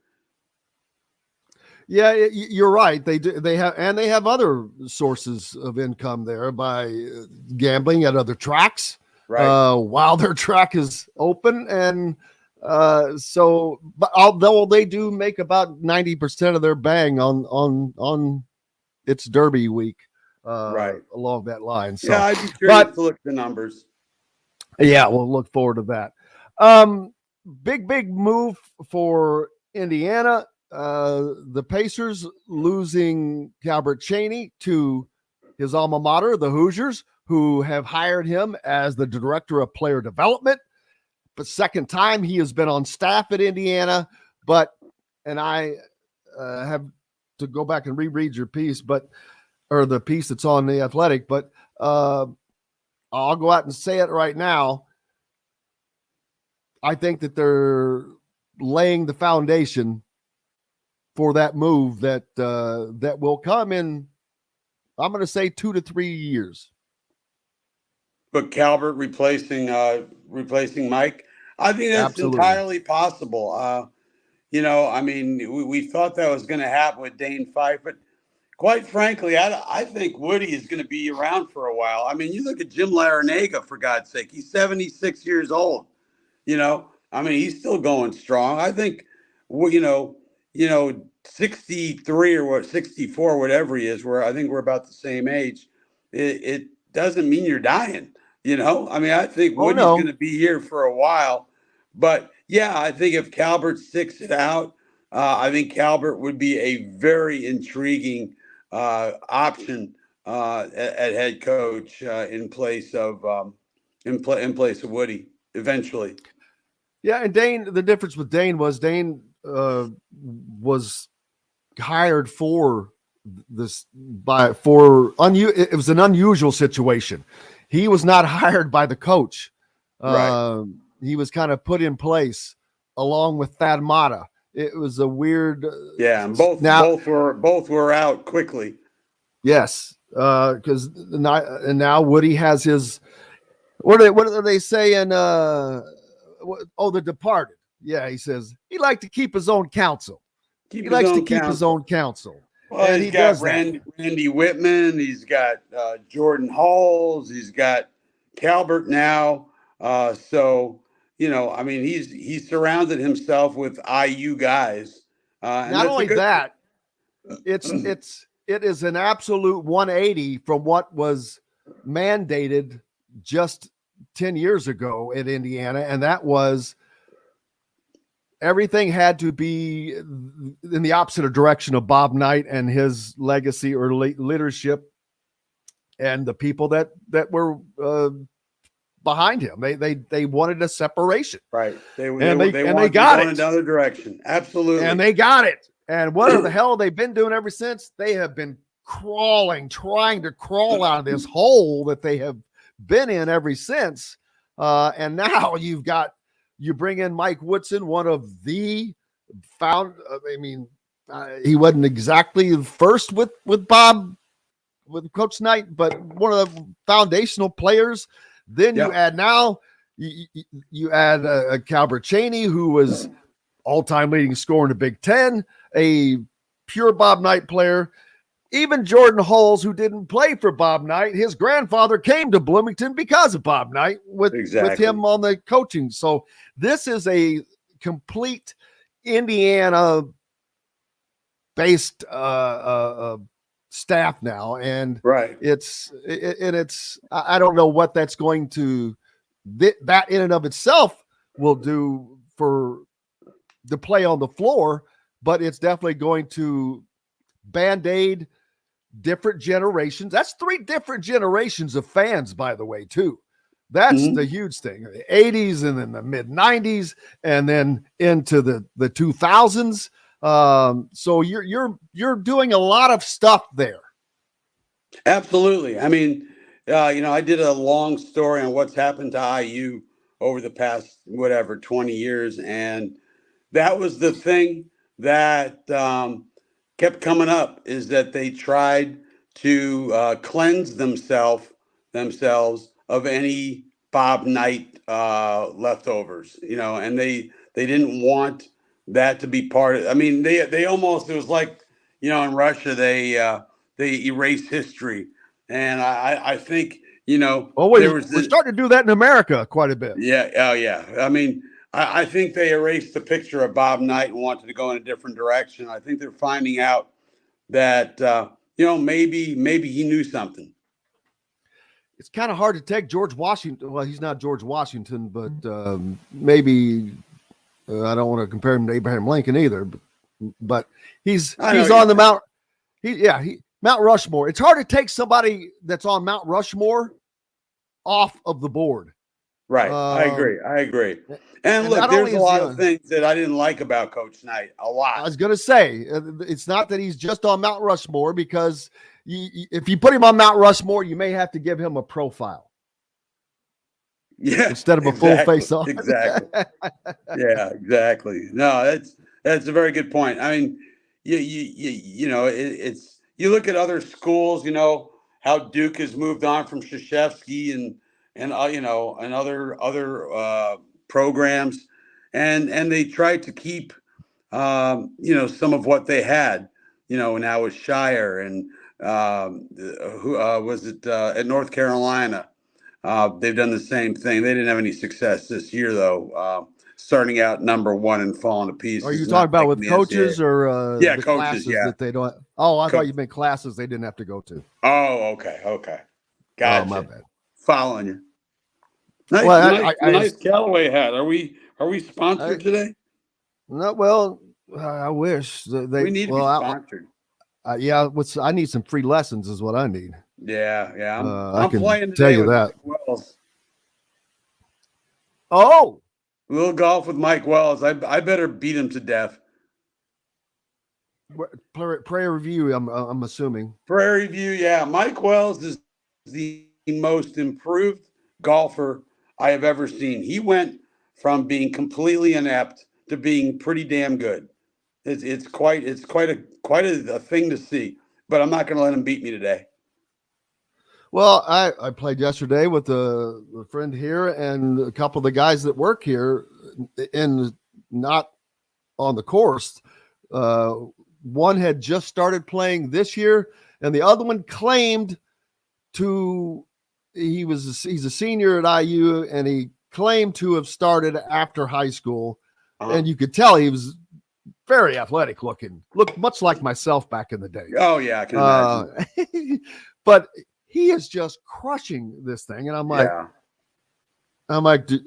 Yeah, you're right. They do. They have other sources of income there by gambling at other tracks, right? While their track is open, and so. But although they do make about 90% of their bang on its Derby week, right along that line. So, yeah, I'd be curious to look at the numbers. Yeah, we'll look forward to that. Big move for Indiana. The Pacers losing Calbert Cheney to his alma mater, the Hoosiers, who have hired him as the director of player development. But second time he has been on staff at Indiana. And I have to go back and reread your piece, or the piece that's on The Athletic, but I'll go out and say it right now. I think that they're laying the foundation for that move that will come in, I'm going to say 2 to 3 years. But Calbert replacing Mike, I think that's Absolutely. Entirely possible. You know, I mean, we thought that was going to happen with Dane Fife, but quite frankly, I think Woody is going to be around for a while. I mean, you look at Jim Larinaga, for God's sake, he's 76 years old. You know, I mean, he's still going strong. I think, you know, 63 or 64, whatever he is, I think we're about the same age. It doesn't mean you're dying, you know? I mean, I think Woody's going to be here for a while, but yeah, I think if Calbert sticks it out, I think Calbert would be a very intriguing option at head coach in place of Woody eventually. Yeah, and Dane, the difference with Dane was was hired for this it was an unusual situation. He was not hired by the coach. Right. He was kind of put in place along with Thad Matta. It was a weird. Yeah, and both were out quickly. Yes, because now Woody has his. What are they saying? The Departed. Yeah, he says he liked to keep his own counsel. He likes to keep his own counsel. Well, and he's got Randy Whitman. He's got Jordan Halls. He's got Calbert now. So, you know, I mean, he's surrounded himself with IU guys. Not only that, it is an absolute 180 from what was mandated just 10 years ago in Indiana, and that was everything had to be in the opposite direction of Bob Knight and his legacy or leadership and the people that were behind him. They wanted a separation. Right. They got it. Another direction. Absolutely. And they got it. And what the hell they've been doing ever since? They have been trying to crawl out of this hole that they have been in ever since. And now you bring in Mike Woodson, one of the he wasn't exactly the first with Coach Knight, but one of the foundational players. Then you add you add Calbert Cheney, who was all-time leading scorer in the Big Ten, a pure Bob Knight player. Even Jordan Halls, who didn't play for Bob Knight, his grandfather came to Bloomington because of Bob Knight with him on the coaching. So this is a complete Indiana-based staff now, and right. it's I don't know what that's going to that in and of itself will do for the play on the floor, but it's definitely going to Band-Aid different generations. That's 3 different generations of fans, by the way, too. That's the huge thing. The 80s and then the mid 90s and then into the 2000s. So you're doing a lot of stuff there. Absolutely. I mean, I did a long story on what's happened to IU over the past, 20 years. And that was the thing that kept coming up, is that they tried to cleanse themselves of any Bob Knight leftovers, and they didn't want that to be part of. I mean, they almost, it was like, in Russia they erase history, and I think we're starting to do that in America quite a bit. Yeah, oh yeah. I mean, I think they erased the picture of Bob Knight and wanted to go in a different direction. I think they're finding out that maybe he knew something. It's kind of hard to take George Washington. Well, he's not George Washington, but maybe I don't want to compare him to Abraham Lincoln either. But he's on the Mount. Mount Rushmore. It's hard to take somebody that's on Mount Rushmore off of the board. Right. I agree. And look, there's a lot of things that I didn't like about Coach Knight. A lot. I was going to say, it's not that he's just on Mount Rushmore, because if you put him on Mount Rushmore, you may have to give him a profile. Yeah. Instead of a full face on. Exactly. Yeah, exactly. No, that's a very good point. I mean, it's you look at other schools, how Duke has moved on from Krzyzewski and other programs, and they tried to keep some of what they had, now with Shire and who was it at North Carolina. They've done the same thing. They didn't have any success this year, though. Starting out number 1 and falling to pieces. Are you talking about with coaches or the coaches? Coaches, yeah. That they don't. Oh, I thought you meant classes they didn't have to go to. Oh, okay. Gotcha. Oh, my bad. Following you. Nice Callaway hat. Are we sponsored today? No. Well, I wish we need to be sponsored. I need some free lessons is what I need. Yeah. I'm playing today tell you that. Oh, a little golf with Mike Wells. I better beat him to death. Prairie View, I'm assuming. Prairie View, yeah. Mike Wells is the most improved golfer I have ever seen. He went from being completely inept to being pretty damn good. It's quite a thing to see. But I'm not going to let him beat me today. Well, I played yesterday with a friend here and a couple of the guys that work here, and not on the course. One had just started playing this year, and the other one claimed he's a senior at IU, and he claimed to have started after high school. And you could tell he was very athletic looking, looked much like myself back in the day. Oh yeah, I can imagine. But he is just crushing this thing, and I'm like,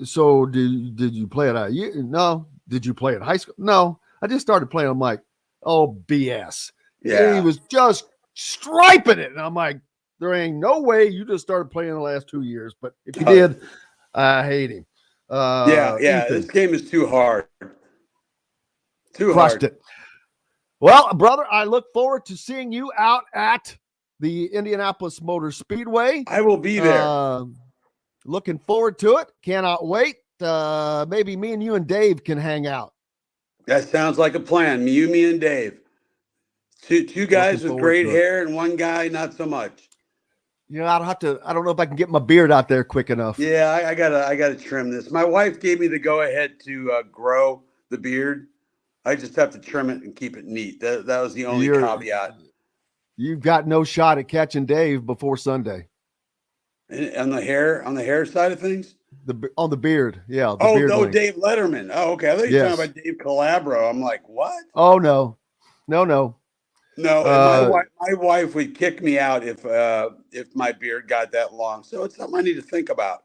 so did you play at IU? No. Did you play at high school? No. I just started playing. I'm like, oh, BS. Yeah. He was just striping it, and I'm like, there ain't no way you just started playing the last 2 years. But if you did, I hate him. Ethan, this game is too hard. Crushed it. Well, brother, I look forward to seeing you out at the Indianapolis Motor Speedway. I will be there. Looking forward to it. Cannot wait. Maybe me and you and Dave can hang out. That sounds like a plan. Me and Dave. Two guys with great hair and one guy not so much. I don't know if I can get my beard out there quick enough. Yeah, I gotta trim this. My wife gave me the go ahead to grow the beard. I just have to trim it and keep it neat. That was the only caveat. You've got no shot at catching Dave before Sunday. On the hair side of things? On the beard, yeah. Dave Letterman. Oh, okay. I thought you were talking about Dave Calabro. I'm like, what? Oh no. No, my wife would kick me out if my beard got that long. So it's something I need to think about.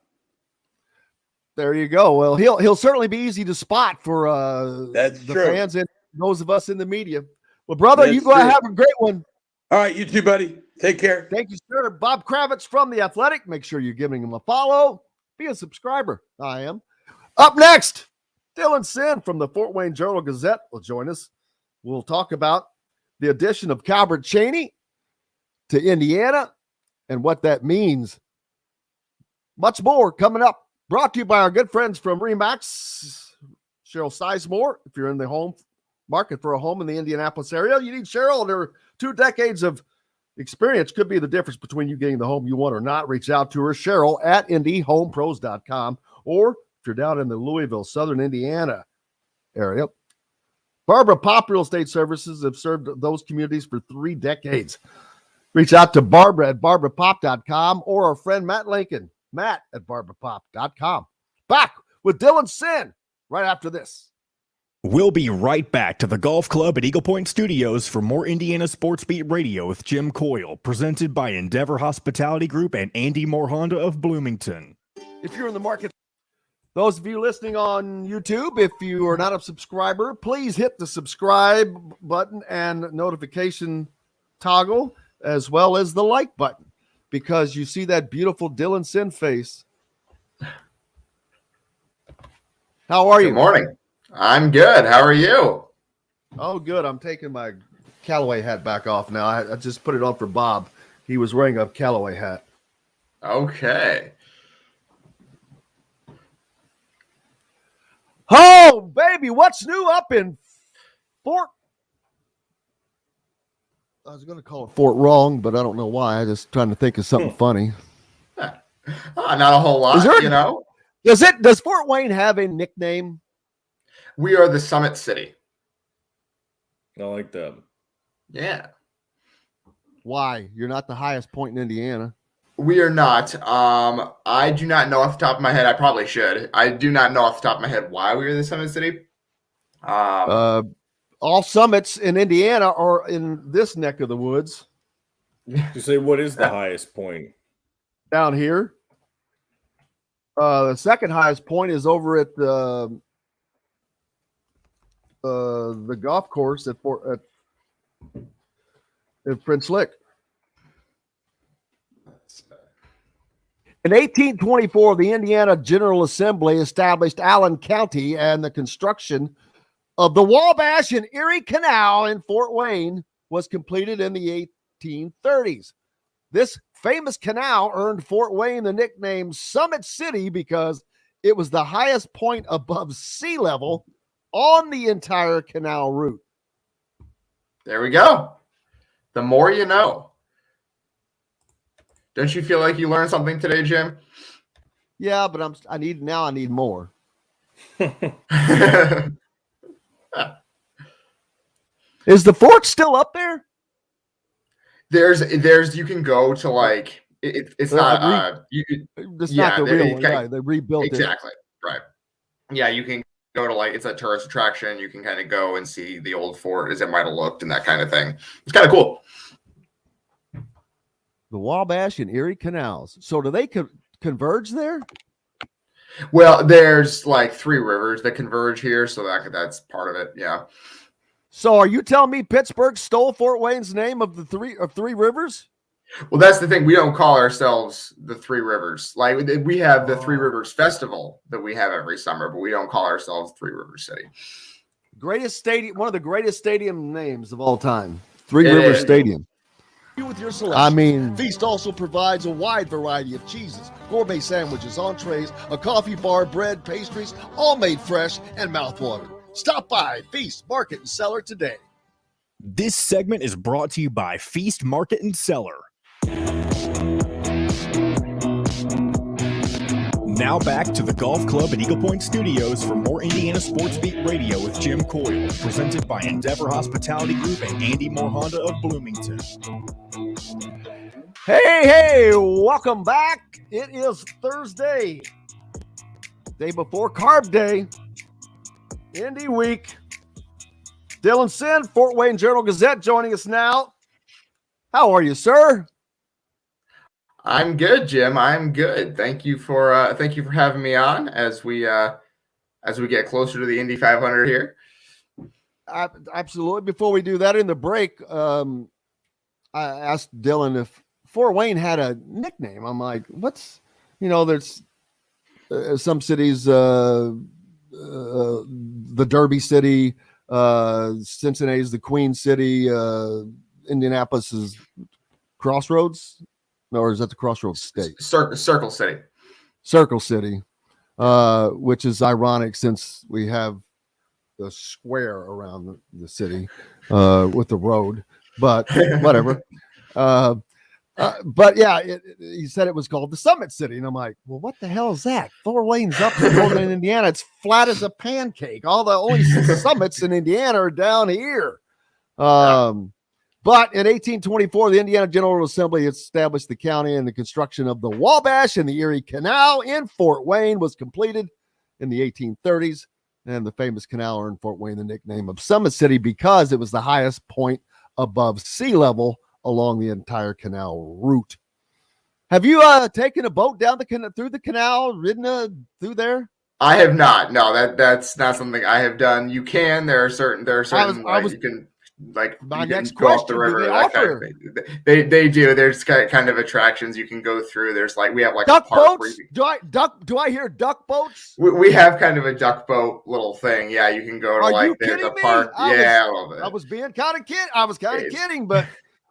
There you go. Well, he'll certainly be easy to spot for That's the true. fans and those of us in the media. Well, brother, That's you go true. have a great one. All right, you too, buddy. Take care. Thank you, sir. Bob Kravitz from The Athletic. Make sure you're giving him a follow. Be a subscriber. I am. Up next, Dylan Sinn from the Fort Wayne Journal-Gazette will join us. We'll talk about the addition of Calbert Cheney to Indiana and what that means. Much more coming up. Brought to you by our good friends from Remax. Cheryl Sizemore, if you're in the home market for a home in the Indianapolis area, you need Cheryl. Her 2 decades of experience could be the difference between you getting the home you want or not. Reach out to her, Cheryl, at IndyHomePros.com, or if you're down in the Louisville, Southern Indiana area, Barbara Pop Real Estate Services have served those communities for 3 decades. Reach out to Barbara at barbarapop.com or our friend Matt Lincoln, Matt at barbarapop.com. Back with Dylan Sinn right after this. We'll be right back to the Golf Club at Eagle Point Studios for more Indiana Sports Beat Radio with Jim Coyle, presented by Endeavor Hospitality Group and Andy Moore Honda of Bloomington. If you're in the market, those of you listening on YouTube, if you are not a subscriber, please hit the subscribe button and notification toggle, as well as the like button, because you see that beautiful Dylan Sinn face. How are you? Good morning. I'm good. How are you? Oh, good. I'm taking my Callaway hat back off now. I just put it on for Bob. He was wearing a Callaway hat. Okay. Oh, baby, what's new up in Fort? I was going to call it Fort Wrong, but I don't know why. I'm just trying to think of something funny. Not a whole lot, you know. Does Fort Wayne have a nickname? We are the Summit City. I like that. Yeah. Why? You're not the highest point in Indiana. We are not. I do not know off the top of my head. I probably should. I do not know off the top of my head why we are the Summit City. All summits in Indiana are in this neck of the woods. You say, what is the highest point? Down here. The second highest point is over at the golf course at Prince Lick. In 1824, the Indiana General Assembly established Allen County, and the construction of the Wabash and Erie Canal in Fort Wayne was completed in the 1830s. This famous canal earned Fort Wayne the nickname Summit City because it was the highest point above sea level on the entire canal route. There we go. The more you know. Don't you feel like you learned something today, Jim? Yeah, but I need more. Is the fort still up there? There's you can go to like it's not it's not the real one, right? They rebuilt exactly. Right. Yeah, you can go to like it's a tourist attraction. You can kind of go and see the old fort as it might have looked and that kind of thing. It's kind of cool. The Wabash and Erie Canals. So do they converge there? Well, there's like 3 rivers that converge here, so that's part of it. Yeah. So are you telling me Pittsburgh stole Fort Wayne's name of the three rivers? Well, that's the thing. We don't call ourselves the 3 Rivers. Like we have the 3 Rivers Festival that we have every summer, but we don't call ourselves 3 Rivers City. Greatest stadium, one of the greatest stadium names of all time. 3 Rivers Stadium. With your selection. I mean, Feast also provides a wide variety of cheeses, gourmet sandwiches, entrees, a coffee bar, bread, pastries, all made fresh and mouthwatering. Stop by Feast Market and Cellar today. This segment is brought to you by Feast Market and Cellar. Now back to the Golf Club at Eagle Point Studios for more Indiana Sports Beat Radio with Jim Coyle, presented by Endeavor Hospitality Group and Andy Moore Honda of Bloomington. Hey, welcome back. It is Thursday, day before Carb Day, Indy week. Dylan Sinn, Fort Wayne Journal-Gazette, joining us now. How are you, sir? I'm good, Jim. I'm good. Thank you for having me on as we get closer to the Indy 500 here. Absolutely. Before we do that in the break, I asked Dylan if Fort Wayne had a nickname. I'm like, there's some cities, the Derby City, Cincinnati's the Queen City, Indianapolis is Crossroads. Or is that the Crossroads State? Circle City. Circle City, which is ironic since we have the square around the city with the road, but whatever. But yeah, he said it was called the Summit City. And I'm like, well, what the hell is that? Fort Wayne's up in northern Indiana. It's flat as a pancake. All the only summits in Indiana are down here. But in 1824, the Indiana General Assembly established the county, and the construction of the Wabash and the Erie Canal in Fort Wayne was completed in the 1830s. And the famous canal earned Fort Wayne the nickname of Summit City because it was the highest point above sea level along the entire canal route. Have you taken a boat down through the canal, ridden through there? I have not. No, that's not something I have done. You can. There are certain you can. Like my next go question, up the river, do they that offer? kind of thing. They do. There's kind of attractions you can go through. There's we have duck a park boats. Do I hear duck boats? We have kind of a duck boat little thing. Yeah, you can go to there's a park. I love it. I was being kind of kidding, but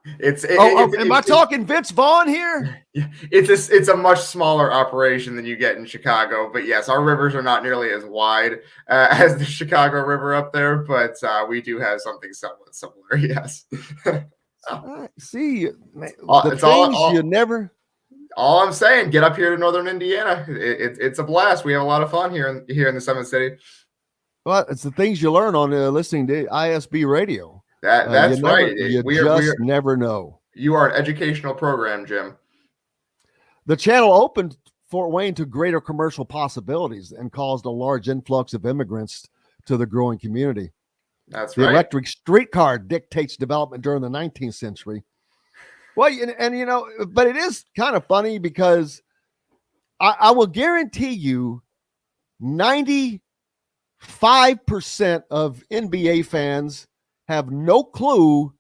am I talking Vince Vaughn here? It's a much smaller operation than you get in Chicago, but yes, our rivers are not nearly as wide as the Chicago River up there, but we do have something somewhat similar. Yes. See, you never. All I'm saying, get up here to Northern Indiana. It's a blast. We have a lot of fun here in the Summit City. Well, it's the things you learn on listening to ISB radio. That's right. You never know. You are an educational program, Jim. The channel opened Fort Wayne to greater commercial possibilities and caused a large influx of immigrants to the growing community. That's the right. electric streetcar dictates development during the 19th century. Well, but it is kind of funny because I will guarantee you 95% of NBA fans have no clue.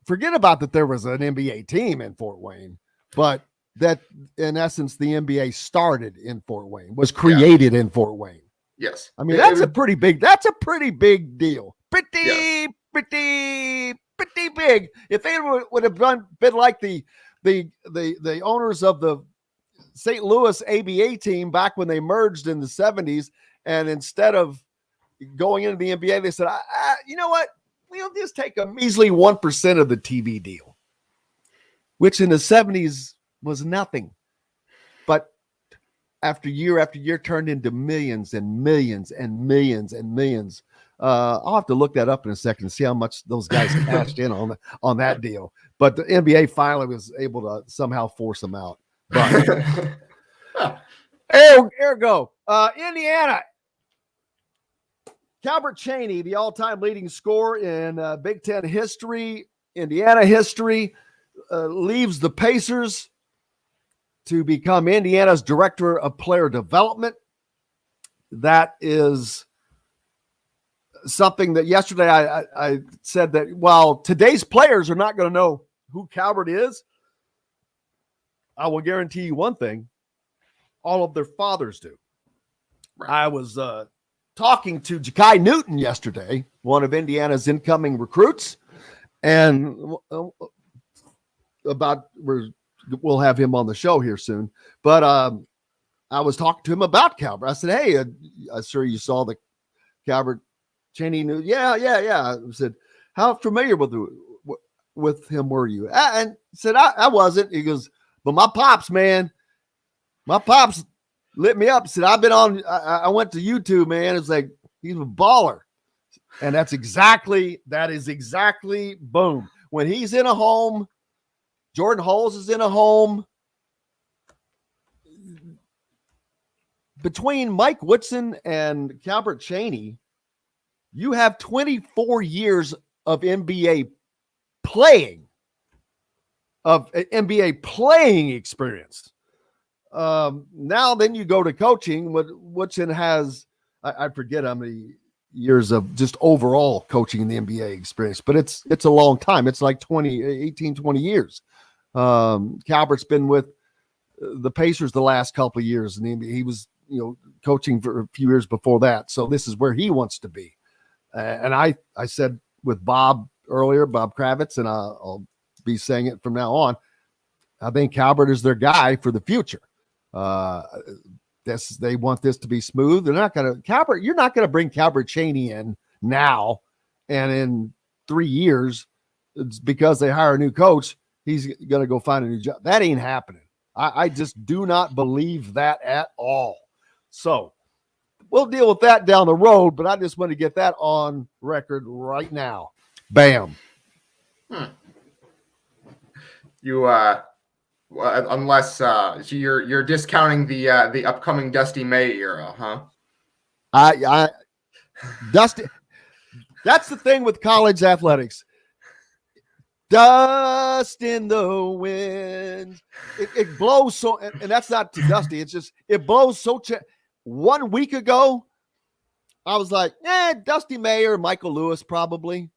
Forget about that there was an NBA team in Fort Wayne, but that in essence the NBA started in Fort Wayne, was created in Fort Wayne. Yes. I mean, that's a pretty big deal. Pretty big. If they would have been like the owners of the St. Louis ABA team back when they merged in the 70s, and instead of going into the NBA, they said, you know what? We'll just take a measly 1% of the TV deal, which in the 70s was nothing. But after year turned into millions and millions and millions and millions. I'll have to look that up in a second and see how much those guys cashed in on that deal. But the NBA finally was able to somehow force them out. But ergo, Indiana. Calbert Cheney, the all-time leading scorer in Big Ten history, Indiana history, leaves the Pacers to become Indiana's director of player development. That is something that yesterday I said that while today's players are not going to know who Calbert is, I will guarantee you one thing: all of their fathers do. Right. I was talking to Ja'Kai Newton yesterday, one of Indiana's incoming recruits, and we'll have him on the show here soon. But I was talking to him about Calbert. I said, "Hey, I'm sure you saw the Calbert Cheney news." Yeah. I said, "How familiar with him were you?" And said, "I wasn't." He goes, "But my pops, man, lit me up." Said, I went to YouTube, man. It's like, he's a baller. And that is exactly boom. When he's in a home, Jordan Hulls is in a home. Between Mike Woodson and Calbert Cheney, you have 24 years of NBA playing. of NBA playing experience. Now then you go to coaching. Woodson has, I forget how many years of just overall coaching in the NBA experience, but it's a long time. It's like 20 years. Calbert's been with the Pacers the last couple of years, and he was, coaching for a few years before that. So this is where he wants to be. And I said with Bob earlier, Bob Kravitz, and I'll be saying it from now on, I think Calbert is their guy for the future. They want this to be smooth. They're not going to Calbert. You're not going to bring Calbert Cheney in now, and in 3 years, it's because they hire a new coach, he's going to go find a new job. That ain't happening. I just do not believe that at all. So we'll deal with that down the road, but I just want to get that on record right now. Bam. You unless you're discounting the upcoming Dusty May era, huh? I Dusty. That's the thing with college athletics. Dust in the wind. It blows so, and that's not too dusty. It's just it blows so. 1 week ago, I was like, Dusty May or Michael Lewis probably.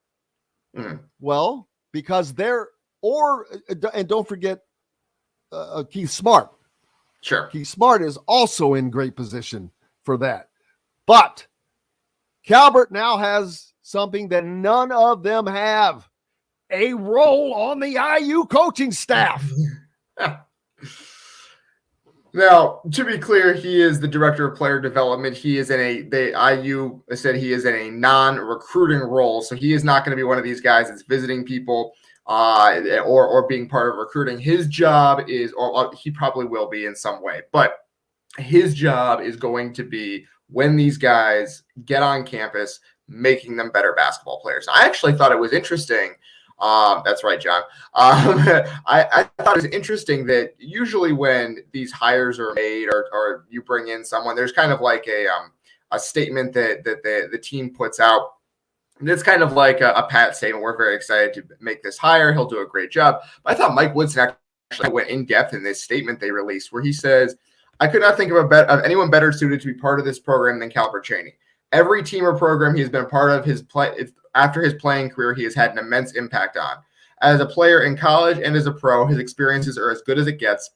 Well, because and don't forget Keith Smart. Sure. Keith Smart is also in great position for that. But Calbert now has something that none of them have. A role on the IU coaching staff. Now, to be clear, he is the director of player development. He is IU said he is in a non-recruiting role, so he is not going to be one of these guys that's visiting people or being part of recruiting. His job is, or he probably will be in some way, but his job is going to be when these guys get on campus, making them better basketball players. I actually thought it was interesting. That's right, John. I thought it was interesting that usually when these hires are made or you bring in someone, there's kind of like a statement that the team puts out. And it's kind of like a pat statement. We're very excited to make this hire. He'll do a great job. But I thought Mike Woodson actually went in depth in this statement they released where he says, I could not think of anyone better suited to be part of this program than Calbert Cheney. Every team or program he has been a part of after his playing career, he has had an immense impact on. As a player in college and as a pro, his experiences are as good as it gets.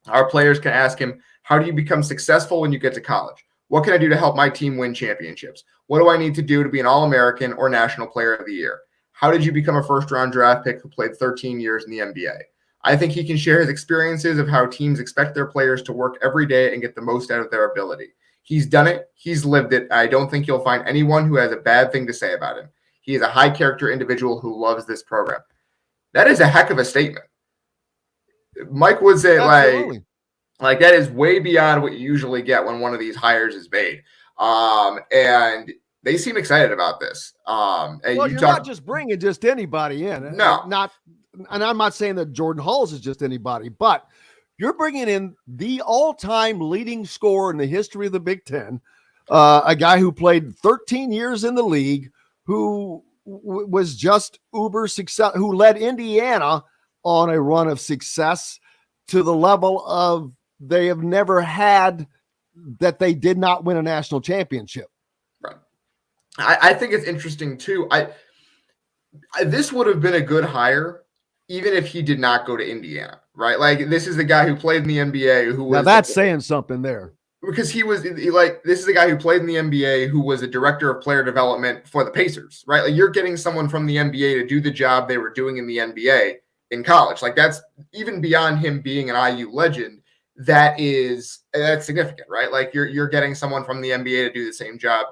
Our players can ask him, how do you become successful when you get to college? What can I do to help my team win championships? What do I need to do to be an All-American or National Player of the Year? How did you become a first-round draft pick who played 13 years in the NBA? I think he can share his experiences of how teams expect their players to work every day and get the most out of their ability. He's done it. He's lived it. I don't think you'll find anyone who has a bad thing to say about him. He is a high-character individual who loves this program. That is a heck of a statement. Mike would say, like that is way beyond what you usually get when one of these hires is made. And they seem excited about this. And well, you're not just bringing just anybody in. No. And I'm not saying that Jordan Hulls is just anybody, but you're bringing in the all-time leading scorer in the history of the Big Ten, a guy who played 13 years in the league, who was just uber success, who led Indiana on a run of success to the level of they have never had that they did not win a national championship. Right. I think it's interesting too. This would have been a good hire even if he did not go to Indiana, right? Like this is the guy who played in the NBA who was now that's saying something there. Because this is the guy who played in the NBA who was a director of player development for the Pacers, right? Like you're getting someone from the NBA to do the job they were doing in the NBA in college. Like that's even beyond him being an IU legend. That's significant, right? Like you're getting someone from the NBA to do the same job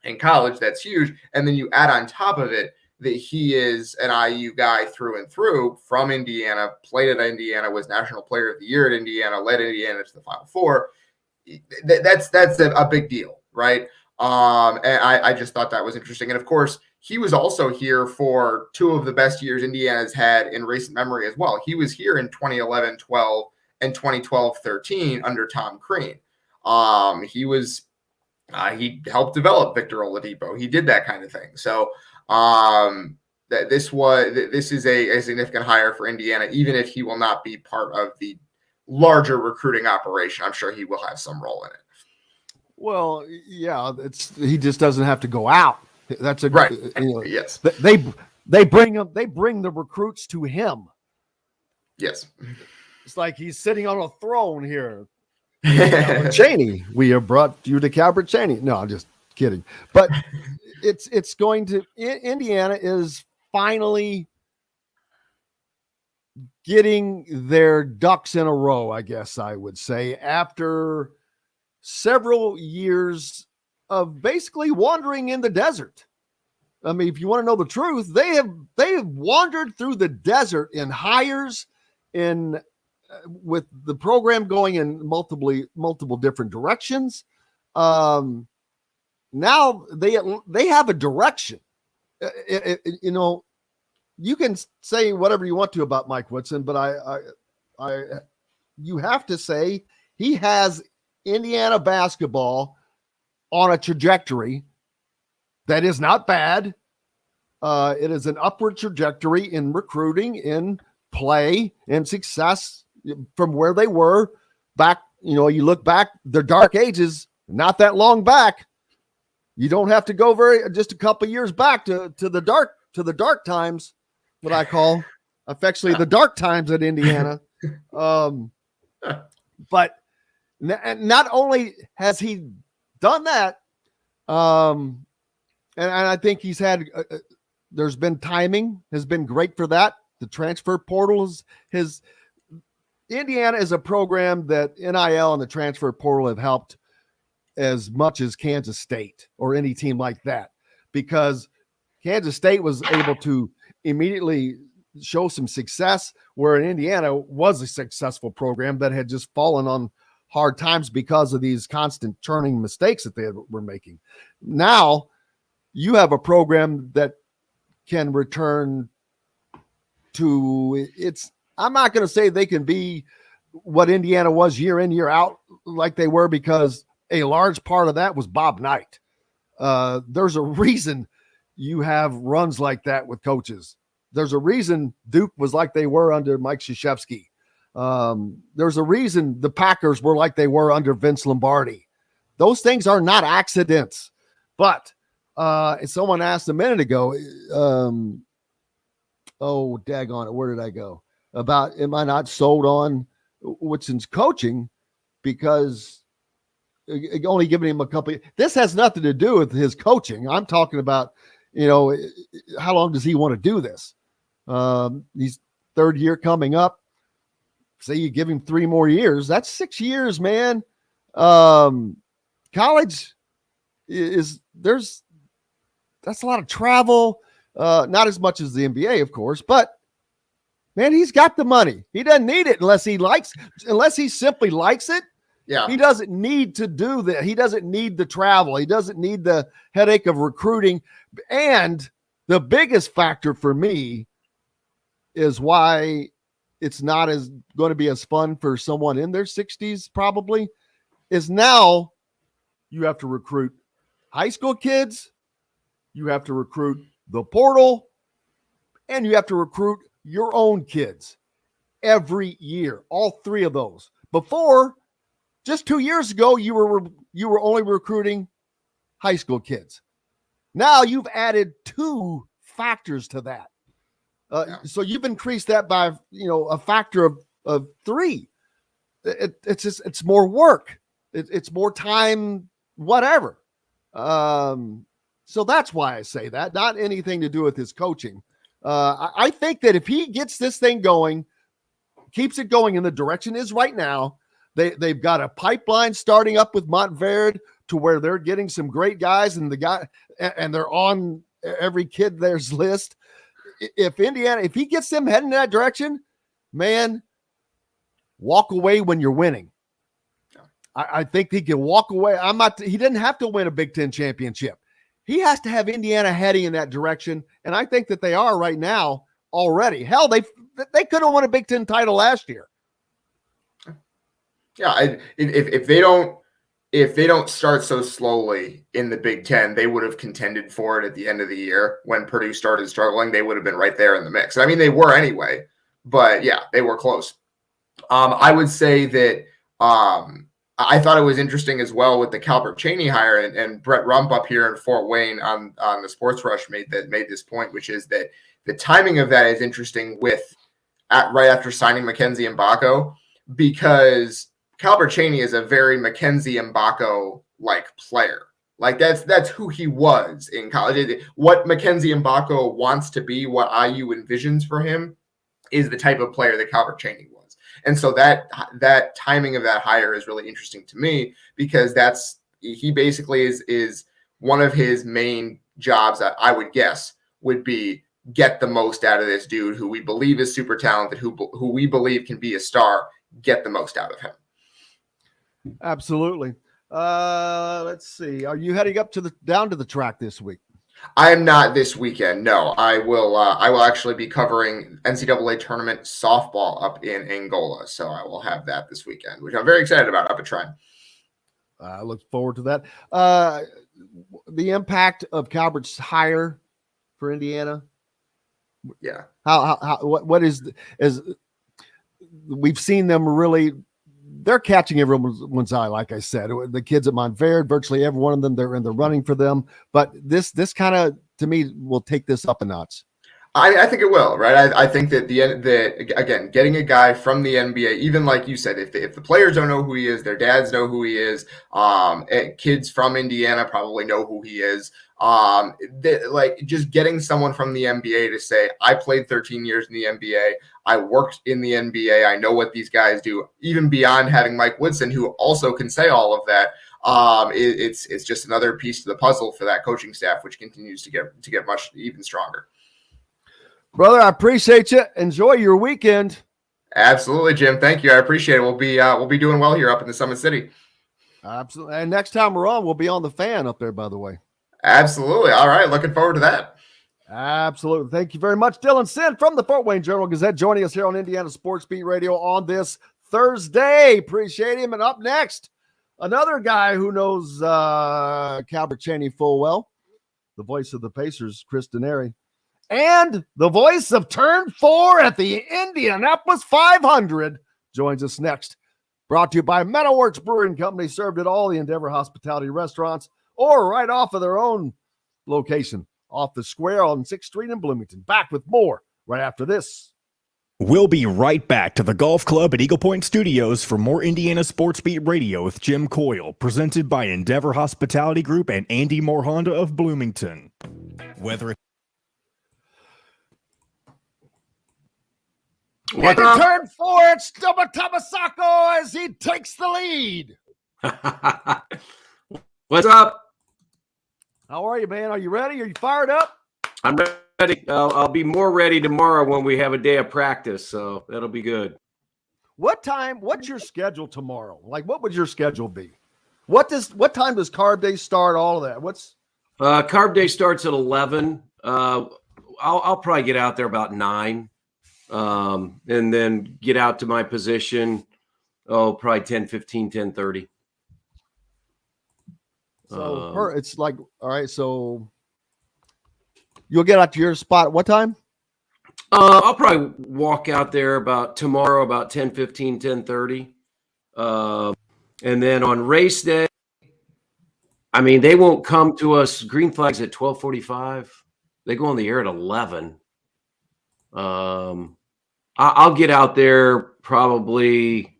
in college. That's huge. And then you add on top of it that he is an IU guy through and through from Indiana, played at Indiana, was National Player of the Year at Indiana, led Indiana to the Final Four. That's a big deal, right? And I just thought that was interesting. And of course, he was also here for two of the best years Indiana's had in recent memory as well. He was here in 2011-12 and 2012-13 under Tom Crean. He helped develop Victor Oladipo. He did that kind of thing. So that this is a significant hire for Indiana, even if he will not be part of the larger recruiting operation. I'm sure he will have some role in it. Well, yeah, he just doesn't have to go out. That's right. Yes, they bring the recruits to him. Yes, it's like he's sitting on a throne here. Calbert Cheney, we have brought you to Calbert Cheney. No, I'm just kidding. But it's going to Indiana is finally getting their ducks in a row, I guess I would say, after several years of basically wandering in the desert. I mean, if you want to know the truth, they have wandered through the desert in hires, with the program going in multiple different directions. Now they have a direction. You can say whatever you want to about Mike Woodson, but you have to say he has Indiana basketball on a trajectory that is not bad. It is an upward trajectory in recruiting, in play, and success from where they were back. You look back, their dark ages, not that long back. You don't have to go just a couple years back to the dark times, what I call affectionately the dark times at Indiana. But not only has he done that, and I think he's had, there's been timing has been great for that. The transfer portal Indiana is a program that NIL and the transfer portal have helped as much as Kansas State or any team like that, because Kansas State was able to immediately show some success, where in Indiana was a successful program that had just fallen on hard times because of these constant churning mistakes that they were making. Now you have a program that can return to I'm not going to say they can be what Indiana was year in, year out like they were, because a large part of that was Bob Knight. There's a reason you have runs like that with coaches. There's a reason Duke was like they were under Mike Krzyzewski. There's a reason the Packers were like they were under Vince Lombardi. Those things are not accidents. But someone asked a minute ago, daggone it, where did I go? About, am I not sold on Woodson's coaching because only giving him a couple? This has nothing to do with his coaching. I'm talking about, how long does he want to do this? He's third year coming up. Say you give him 3 more years, that's 6 years, man. College that's a lot of travel. Not as much as the NBA, of course, but man, he's got the money. He doesn't need it unless he simply likes it. Yeah. He doesn't need to do that. He doesn't need the travel. He doesn't need the headache of recruiting. And the biggest factor for me is why it's not going to be as fun for someone in their 60s probably, is now you have to recruit high school kids, you have to recruit the portal, and you have to recruit your own kids every year, all 3 of those. Before, just 2 years ago, you were only recruiting high school kids. Now you've added 2 factors to that. So you've increased that by, a factor of 3. It's more work. It's more time, whatever. So that's why I say that, not anything to do with his coaching. I think that if he gets this thing going, keeps it going in the direction it is right now, they've got a pipeline starting up with Montverde to where they're getting some great guys, and they're on every kid there's list. If he gets them heading in that direction, man, walk away when you're winning. I think he can walk away. He didn't have to win a Big Ten championship. He has to have Indiana heading in that direction, and I think that they are right now already. Hell, they could have won a Big Ten title last year. Yeah, if they don't if they don't start so slowly in the Big Ten, they would have contended for it at the end of the year. When Purdue started struggling, they would have been right there in the mix. I mean, they were anyway, but yeah, they were close. I would say that I thought it was interesting as well with the Calbert Cheney hire, and Brett Rump up here in Fort Wayne on the Sports Rush made this point, which is that the timing of that is interesting right after signing Mackenzie Mbako, because Calbert Cheney is a very Mackenzie Mbako-like player. Like that's who he was in college. What Mackenzie Mbako wants to be, what IU envisions for him, is the type of player that Calbert Cheney was. And so that timing of that hire is really interesting to me, because he basically is one of his main jobs that I would guess would be get the most out of this dude who we believe is super talented, who we believe can be a star, get the most out of him. Absolutely. Let's see. Are you heading up down to the track this week? I am not this weekend. No, I will actually be covering NCAA tournament softball up in Angola. So I will have that this weekend, which I'm very excited about up at Shrine. I look forward to that. The impact of Calbert's hire for Indiana. Yeah. What is we've seen them really, they're catching everyone's eye. Like I said, the kids at Montverde, virtually every one of them, they're in the running for them. But this kind of, to me, will take this up a notch. I think it will, right? I think that again, getting a guy from the NBA, even like you said, if the players don't know who he is, their dads know who he is. Kids from Indiana probably know who he is. Like just getting someone from the NBA to say, I played 13 years in the NBA. I worked in the NBA. I know what these guys do, even beyond having Mike Woodson, who also can say all of that. It's just another piece to the puzzle for that coaching staff, which continues to get much even stronger. Brother, I appreciate you. Enjoy your weekend. Absolutely, Jim. Thank you. I appreciate it. We'll be doing well here up in the Summit City. Absolutely. And next time we're on, we'll be on the Fan up there, by the way. Absolutely. All right. Looking forward to that. Absolutely. Thank you very much, Dylan Sinn from the Fort Wayne Journal-Gazette, joining us here on Indiana Sports Beat Radio on this Thursday. Appreciate him. And up next, another guy who knows Calbert Cheney full well, the voice of the Pacers, Chris Denari, and the voice of Turn 4 at the Indianapolis 500 joins us next. Brought to you by Meadowworks Brewing Company, served at all the Endeavor Hospitality restaurants or right off of their own location off the square on 6th Street in Bloomington. Back with more right after this. We'll be right back to the Golf Club at Eagle Point Studios for more Indiana Sports Beat Radio with Jim Coyle, presented by Endeavor Hospitality Group and Andy Moore Honda of Bloomington. Whether At Turn 4, it's Stubba Tamasako as he takes the lead. What's up? How are you, man? Are you ready? Are you fired up? I'm ready. I'll be more ready tomorrow when we have a day of practice, so that'll be good. What's your schedule tomorrow? Like, what would your schedule be? What time does Carb Day start? All of that. Carb Day starts at 11. I'll probably get out there about 9. And then get out to my position, probably 10:15, 10:30. So it's like, all right, so you'll get out to your spot at what time? I'll probably walk out there about 10:15, 10:30. And then on race day, I mean, they won't come to us. Green flags at 12:45. They go on the air at 11. I'll get out there probably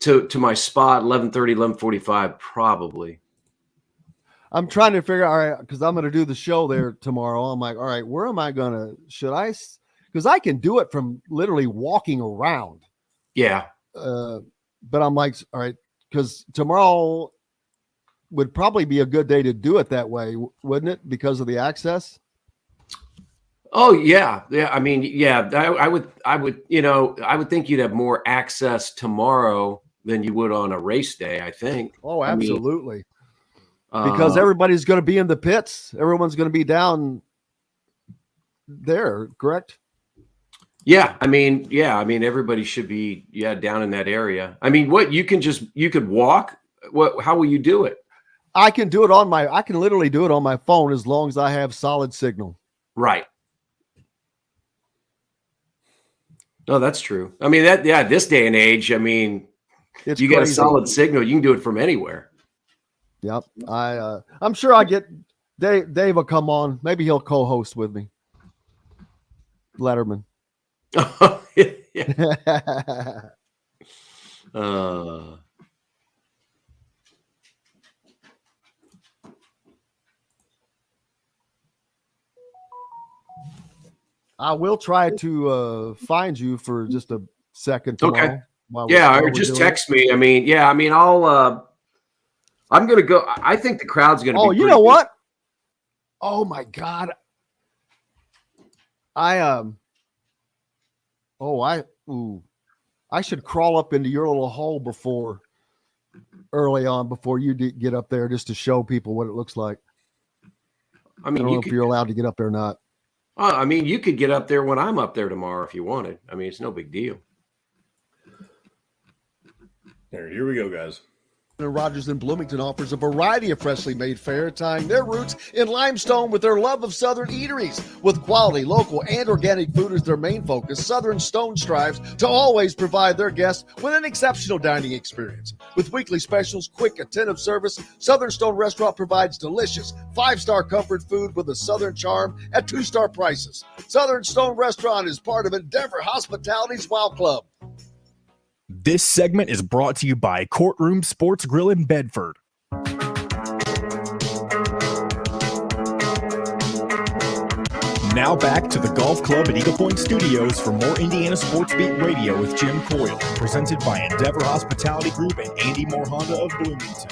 to my spot 11:30, 11:45, probably. I'm trying to figure out, all right, because I'm going to do the show there tomorrow. I'm like, all right, where am I going to, because I can do it from literally walking around. Yeah. But I'm like, all right, because tomorrow would probably be a good day to do it that way, wouldn't it? Because of the access. Oh yeah. I mean, yeah. I would. I would think you'd have more access tomorrow than you would on a race day. I think. Oh, absolutely. Because everybody's going to be in the pits. Everyone's going to be down there. Correct. Yeah. I mean, everybody should be down in that area. I mean, you could walk How will you do it? I can literally do it on my phone as long as I have solid signal. Right. No, that's true. I mean, this day and age, I mean, it's you crazy. get a solid signal, you can do it from anywhere. Yep. I'm sure I get Dave will come on. Maybe he'll co-host with me. Letterman. I will try to find you for just a second tomorrow. Okay. Or just text me. I mean, I'm going to go. I think the crowd's going to be. Oh, you know what? Oh my God. I should crawl up into your little hole before you get up there just to show people what it looks like. I mean, I don't know if you're allowed to get up there or not. I mean, you could get up there when I'm up there tomorrow if you wanted. I mean, it's no big deal. Here we go, guys. Rogers in Bloomington offers a variety of freshly made fare, tying their roots in limestone with their love of Southern eateries. With quality, local, and organic food as their main focus, Southern Stone strives to always provide their guests with an exceptional dining experience. With weekly specials, quick, attentive service, Southern Stone Restaurant provides delicious, 5-star comfort food with a Southern charm at 2-star prices. Southern Stone Restaurant is part of Endeavor Hospitality's Wow Club. This segment is brought to you by Courtroom Sports Grill in Bedford. Now back to the Golf Club at Eagle Point Studios for more Indiana Sports Beat Radio with Jim Coyle, presented by Endeavor Hospitality Group and Andy Moore Honda of Bloomington.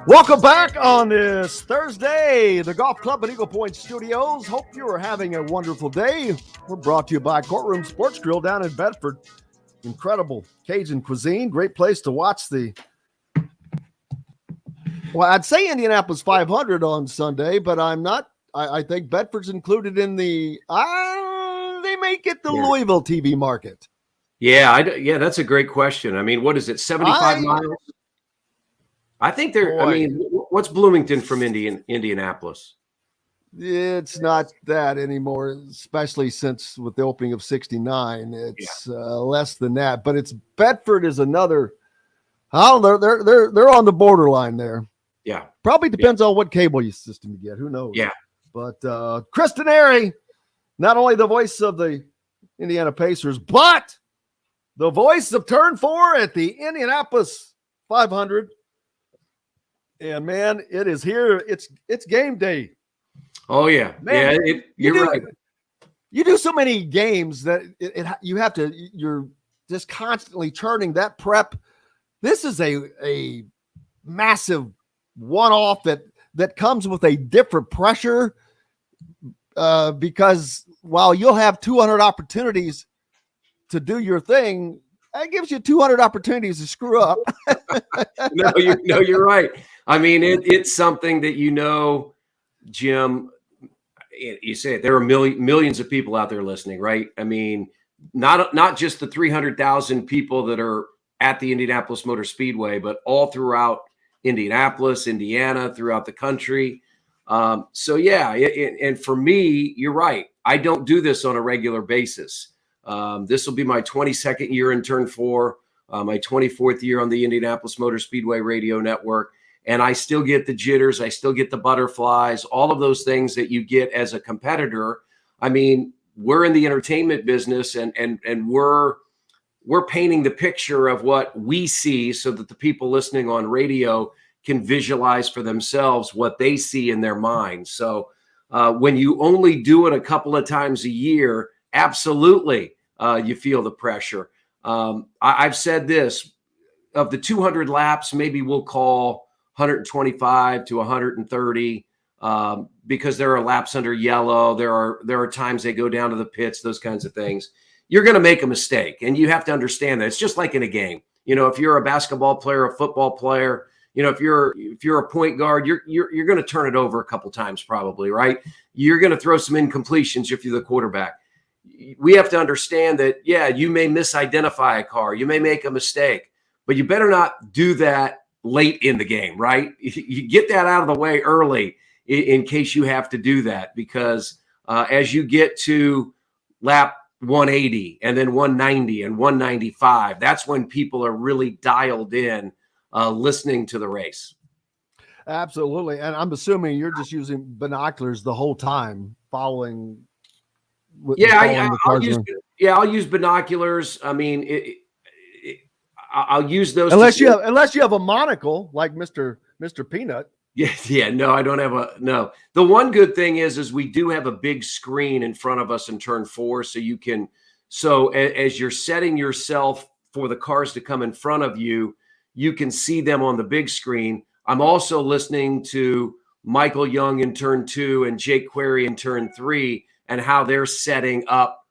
Welcome back on this Thursday, the Golf Club at Eagle Point Studios. Hope you are having a wonderful day. We're brought to you by Courtroom Sports Grill down in Bedford. Incredible Cajun cuisine. Great place to watch I'd say Indianapolis 500 on Sunday, but I'm not. I think Bedford's included in they may get the Louisville TV market. Yeah, that's a great question. I mean, what is it, 75 miles? I think they're. I mean, what's Bloomington from Indianapolis? It's not that anymore, especially since with the opening of 69, it's less than that. But it's Bedford is another. Oh, they're on the borderline there. Yeah, probably depends on what cable system you get. Who knows? Yeah, but Chris Denari, not only the voice of the Indiana Pacers, but the voice of Turn 4 at the Indianapolis 500. And man, it is here. It's game day. Oh yeah, man, you're right. You do so many games that you're just constantly churning that prep. This is a massive one-off that comes with a different pressure because while you'll have 200 opportunities to do your thing, that gives you 200 opportunities to screw up. No, you're right. I mean, it's something that Jim. You say it, there are millions of people out there listening, right? I mean, not just the 300,000 people that are at the Indianapolis Motor Speedway, but all throughout Indianapolis, Indiana, throughout the country. So yeah, and for me, you're right. I don't do this on a regular basis. This will be my 22nd year in Turn 4, my 24th year on the Indianapolis Motor Speedway radio network. And I still get the jitters. I still get the butterflies, all of those things that you get as a competitor. I mean, we're in the entertainment business and we're painting the picture of what we see so that the people listening on radio can visualize for themselves what they see in their minds. So when you only do it a couple of times a year, absolutely, you feel the pressure. I've said this, of the 200 laps, maybe we'll call 125 to 130 because there are laps under yellow. There are times they go down to the pits, those kinds of things. You're going to make a mistake, and you have to understand that. It's just like in a game. If you're a basketball player, a football player, if you're a point guard, you're going to turn it over a couple times probably, right? You're going to throw some incompletions if you're the quarterback. we have to understand that, yeah, you may misidentify a car, you may make a mistake, but you better not do that late in the game, right? You get that out of the way early in case you have to do that, because as you get to lap 180 and then 190 and 195, that's when people are really dialed in listening to the race. Absolutely. And I'm assuming you're just using binoculars the whole time following. I'll use binoculars. I mean, I'll use those unless you have a monocle like Mr. Peanut. Yeah, no, I don't have no. The one good thing is we do have a big screen in front of us in turn 4, so you can. So as you're setting yourself for the cars to come in front of you, you can see them on the big screen. I'm also listening to Michael Young in turn 2 and Jake Query in turn 3 and how they're setting up,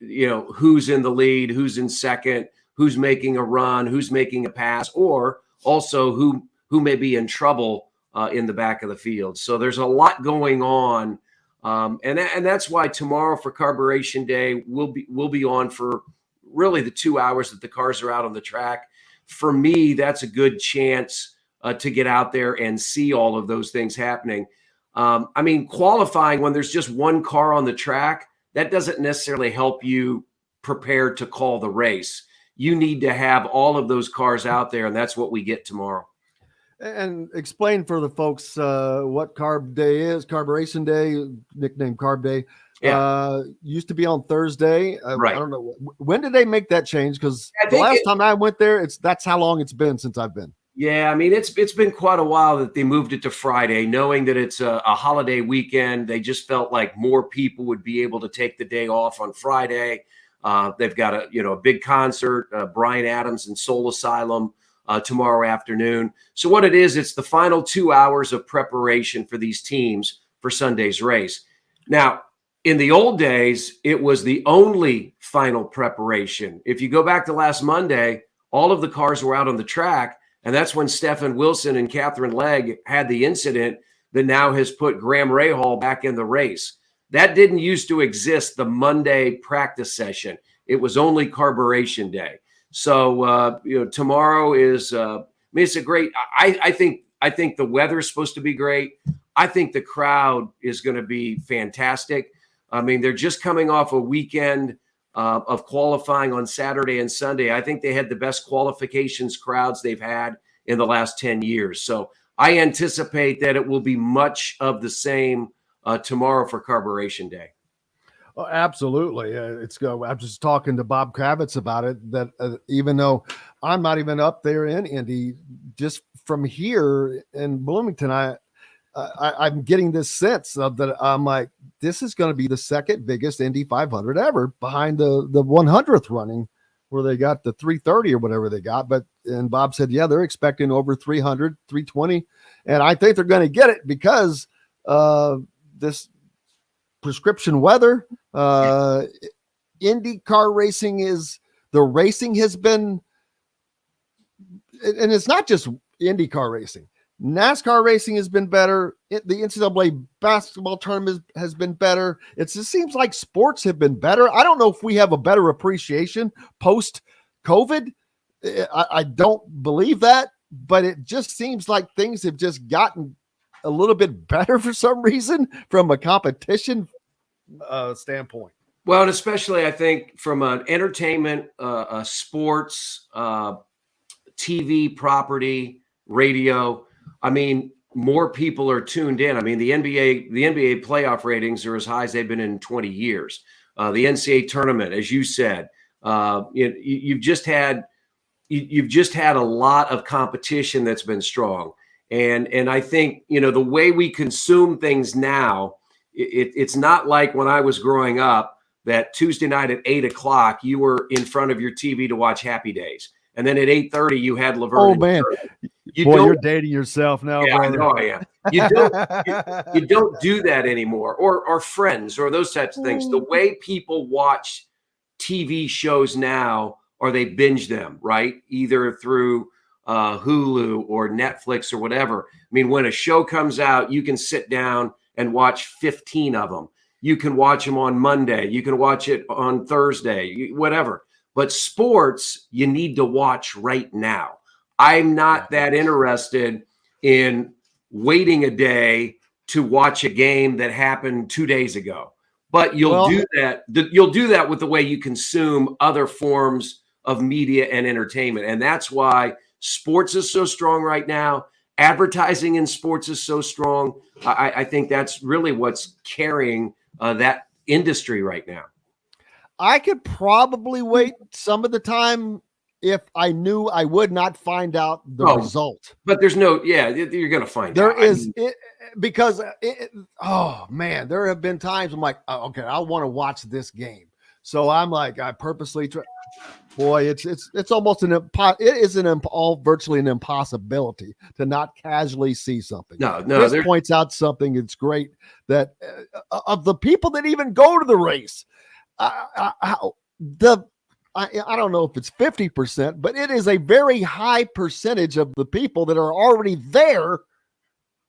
who's in the lead, who's in second, who's making a run, who's making a pass, or also who may be in trouble in the back of the field. So there's a lot going on. And that's why tomorrow for Carburation Day, we'll be on for really the 2 hours that the cars are out on the track. For me, that's a good chance to get out there and see all of those things happening. I mean, qualifying when there's just one car on the track, that doesn't necessarily help you prepare to call the race. You need to have all of those cars out there, and that's what we get tomorrow. And explain for the folks what Carb Day is. Carburation Day, nicknamed Carb Day. Yeah. Used to be on Thursday. Right. I don't know. When did they make that change? Because the last time I went there, that's how long it's been since I've been. Yeah, I mean, it's been quite a while that they moved it to Friday, knowing that it's a holiday weekend. They just felt like more people would be able to take the day off on Friday. They've got a big concert, Bryan Adams and Soul Asylum tomorrow afternoon. So what it is, it's the final 2 hours of preparation for these teams for Sunday's race. Now, in the old days, it was the only final preparation. If you go back to last Monday, all of the cars were out on the track. And that's when Stephen Wilson and Catherine Legg had the incident that now has put Graham Rahal back in the race. That didn't used to exist, the Monday practice session. It was only Carburation Day. So, tomorrow is, it's a great, I think the weather is supposed to be great. I think the crowd is going to be fantastic. I mean, they're just coming off a weekend of qualifying on Saturday and Sunday. I think they had the best qualifications crowds they've had in the last 10 years. So I anticipate that it will be much of the same tomorrow for Carburation Day. Oh, absolutely. I'm just talking to Bob Kravitz about it, that even though I'm not even up there in Indy, just from here in Bloomington, I'm getting this sense of that. I'm like, this is going to be the second biggest Indy 500 ever, behind the 100th running where they got the 330 or whatever they got. And Bob said, yeah, they're expecting over 300, 320. And I think they're going to get it because this prescription weather, Indy car racing the racing has been, and it's not just Indy car racing. NASCAR racing has been better. The NCAA basketball tournament has been better. It just seems like sports have been better. I don't know if we have a better appreciation post-COVID. I don't believe that, but it just seems like things have just gotten a little bit better for some reason from a competition standpoint. Well, and especially I think from an entertainment, sports, TV property, radio. I mean, more people are tuned in. I mean, the NBA playoff ratings are as high as they've been in 20 years. The NCAA tournament, as you said, you've just had a lot of competition that's been strong. And I think, the way we consume things now, it's not like when I was growing up that Tuesday night at 8:00, you were in front of your TV to watch Happy Days. And then at 8:30, you had Laverne. Oh, man. You're dating yourself now, yeah, brother. I know I am. You don't do that anymore, or Friends, or those types of things. The way people watch TV shows now, or they binge them, right? Either through Hulu or Netflix or whatever. I mean, when a show comes out, you can sit down and watch 15 of them. You can watch them on Monday. You can watch it on Thursday, whatever. But sports, you need to watch right now. I'm not that interested in waiting a day to watch a game that happened 2 days ago. But you'll do that. You'll do that with the way you consume other forms of media and entertainment. And that's why sports is so strong right now. Advertising in sports is so strong. I think that's really what's carrying that industry right now. I could probably wait some of the time if I knew I would not find out the result. But there's no, you're going to find there out. Is, oh man, there have been times I'm like, oh, okay, I want to watch this game. So I'm like, I purposely try. Boy, it's almost virtually an impossibility to not casually see something. No, this points out something. It's great that of the people that even go to the race, I don't know if it's 50%, but it is a very high percentage of the people that are already there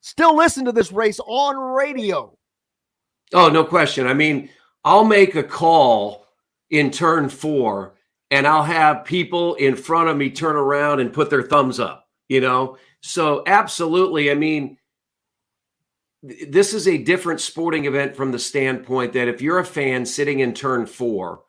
still listen to this race on radio. Oh, no question. I mean, I'll make a call in turn 4 and I'll have people in front of me turn around and put their thumbs up, So absolutely. I mean, this is a different sporting event from the standpoint that if you're a fan sitting in turn 4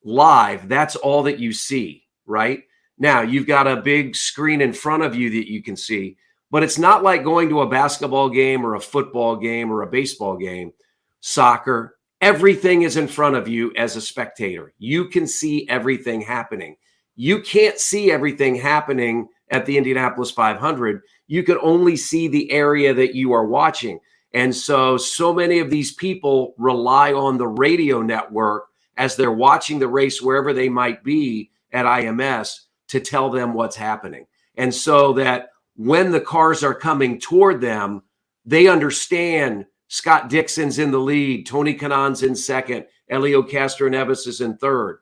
live, that's all that you see, right? Now you've got a big screen in front of you that you can see, but it's not like going to a basketball game or a football game or a baseball game, soccer. Everything is in front of you as a spectator. You can see everything happening. You can't see everything happening at the Indianapolis 500. You can only see the area that you are watching. And so many of these people rely on the radio network as they're watching the race wherever they might be at IMS to tell them what's happening. And so that when the cars are coming toward them, they understand Scott Dixon's in the lead, Tony Kanaan's in second, Elio Castroneves is in third.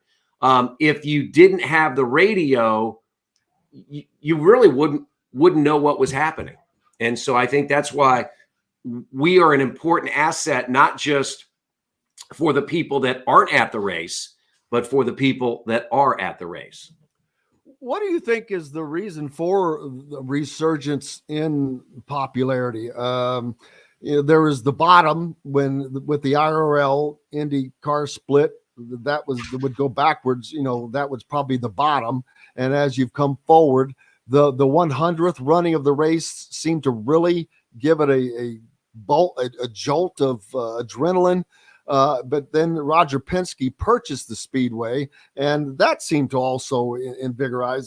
If you didn't have the radio, you really wouldn't know what was happening. And so I think that's why we are an important asset, not just for the people that aren't at the race, but for the people that are at the race. What do you think is the reason for the resurgence in popularity? There was the bottom with the IRL Indy car split would go backwards. That was probably the bottom. And as you've come forward, the 100th running of the race seemed to really give it a jolt of adrenaline. But then Roger Penske purchased the Speedway, and that seemed to also invigorate.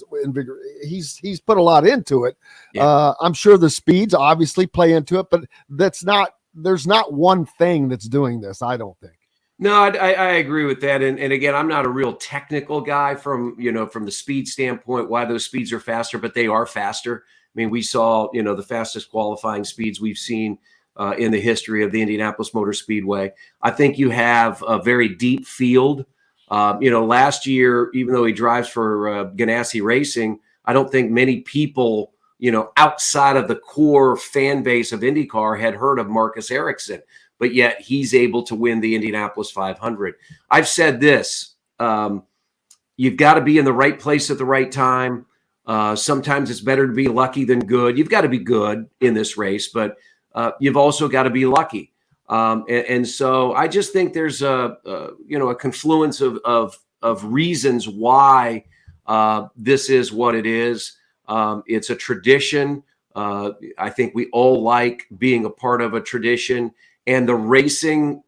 He's put a lot into it. Yeah. I'm sure the speeds obviously play into it, but there's not one thing that's doing this, I don't think. No, I agree with that. And again, I'm not a real technical guy from the speed standpoint, why those speeds are faster, but they are faster. I mean, we saw, the fastest qualifying speeds we've seen in the history of the Indianapolis Motor Speedway. I think you have a very deep field. Last year, even though he drives for Ganassi Racing, I don't think many people, outside of the core fan base of IndyCar had heard of Marcus Ericsson, but yet he's able to win the Indianapolis 500. I've said this, you've got to be in the right place at the right time. Sometimes it's better to be lucky than good. You've got to be good in this race, but you've also got to be lucky. And so I just think there's a confluence of reasons why this is what it is. It's a tradition. I think we all like being a part of a tradition, and the racing,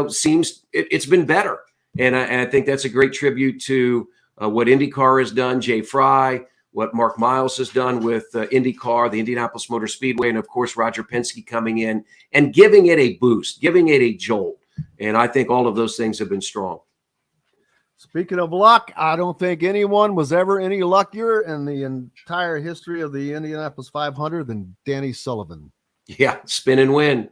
seems it's been better. And I think that's a great tribute to what IndyCar has done, Jay Fry, what Mark Miles has done with IndyCar, the Indianapolis Motor Speedway, and of course, Roger Penske coming in and giving it a boost, giving it a jolt. And I think all of those things have been strong. Speaking of luck, I don't think anyone was ever any luckier in the entire history of the Indianapolis 500 than Danny Sullivan. Yeah, spin and win.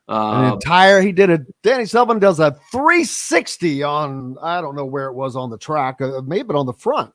Danny Sullivan does a 360 on, I don't know where it was on the track, maybe on the front.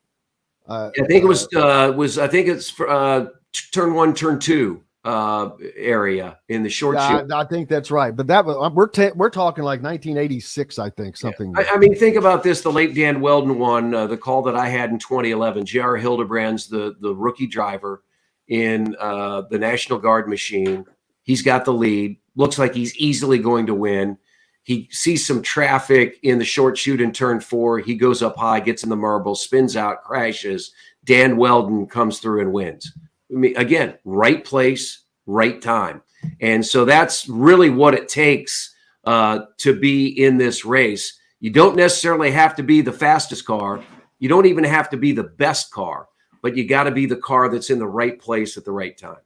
I think it was I think it's turn 1, turn 2. area in the short Yeah, shoot. I think that's right. But that was we're talking like 1986, I think, something. I mean, think about this: the late Dan Weldon one, the call that I had in 2011. J.R. Hildebrand's the rookie driver in the National Guard machine. He's got the lead. Looks like he's easily going to win. He sees some traffic in the short shoot in turn 4. He goes up high, gets in the marble, spins out, crashes. Dan Weldon comes through and wins. I mean, again, right place, right time. And so that's really what it takes to be in this race. You don't necessarily have to be the fastest car. You don't even have to be the best car, but you got to be the car that's in the right place at the right time.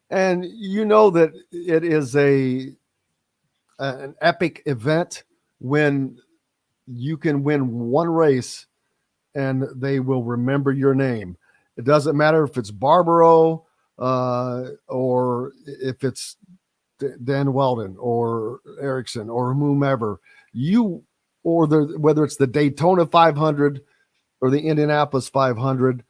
And you know that it is an epic event when you can win one race and they will remember your name. It doesn't matter if it's Barbaro or if it's Dan Weldon or Erickson or whomever, whether it's the Daytona 500 or the Indianapolis 500,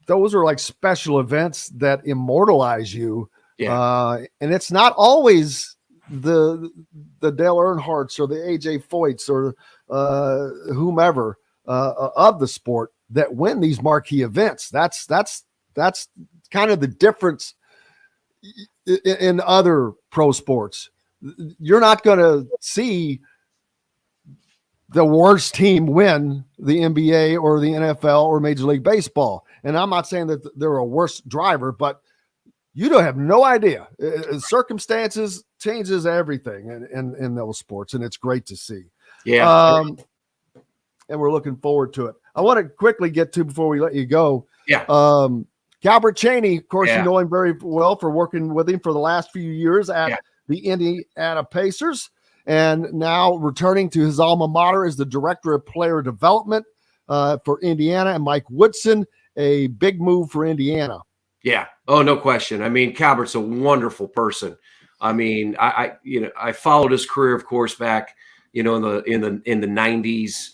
those are like special events that immortalize you. Yeah. And it's not always the Dale Earnhardts or the AJ Foyts or whomever of the sport that win these marquee events. That's kind of the difference in other pro sports. You're not going to see the worst team win the NBA or the NFL or Major League Baseball. And I'm not saying that they're a worse driver, but you don't have no idea. Circumstances changes everything in those sports, and it's great to see. Yeah. And we're looking forward to it. I want to quickly get to, before we let you go. Yeah. Calbert Cheney, of course, Yeah. you know him very well for working with him for the last few years at the Indiana Pacers. And now returning to his alma mater is the director of player development for Indiana, and Mike Woodson, a big move for Indiana. Yeah. Oh, no question. I mean, Calbert's a wonderful person. I mean, I followed his career, of course, back, in the 90s.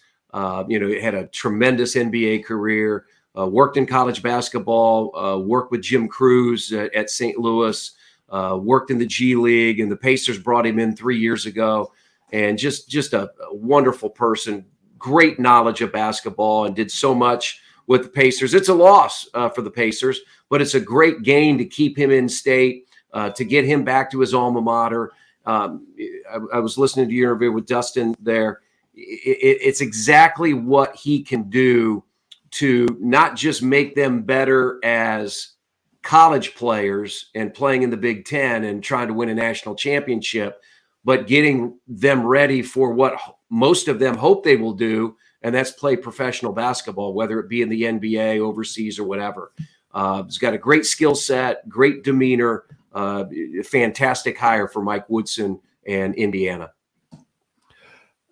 He had a tremendous NBA career. Worked in college basketball. Worked with Jim Cruz at St. Louis. Worked in the G League, and the Pacers brought him in 3 years ago. And just a wonderful person, great knowledge of basketball, and did so much with the Pacers. It's a loss for the Pacers, but it's a great gain to keep him in state, to get him back to his alma mater. I was listening to your interview with Dustin there. It's exactly what he can do to not just make them better as college players and playing in the Big Ten and trying to win a national championship, but getting them ready for what most of them hope they will do, and that's play professional basketball, whether it be in the NBA, overseas, or whatever. He's got a great skill set, great demeanor, fantastic hire for Mike Woodson and Indiana.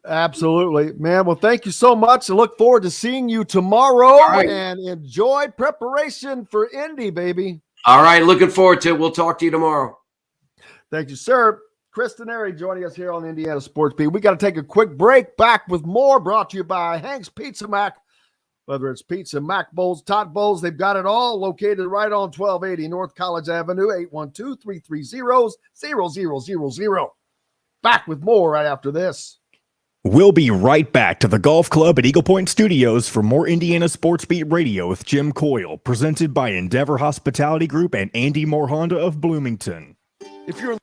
Absolutely, man. Well, thank you so much. I look forward to seeing you tomorrow, right. And enjoy preparation for Indy, baby. All right. Looking forward to it. We'll talk to you tomorrow. Thank you, sir. Chris Denari joining us here on Indiana Sports Beat. We got to take a quick break. Back with more, brought to you by Hank's Pizza Mac. Whether it's pizza, Mac bowls, tot bowls, they've got it all, located right on 1280 North College Avenue, 812-330-0000. Back with more right after this. We'll be right back to the Golf Club at Eagle Point Studios for more Indiana Sports Beat Radio with Jim Coyle, presented by Endeavor Hospitality Group and Andy Moore Honda of Bloomington. If you're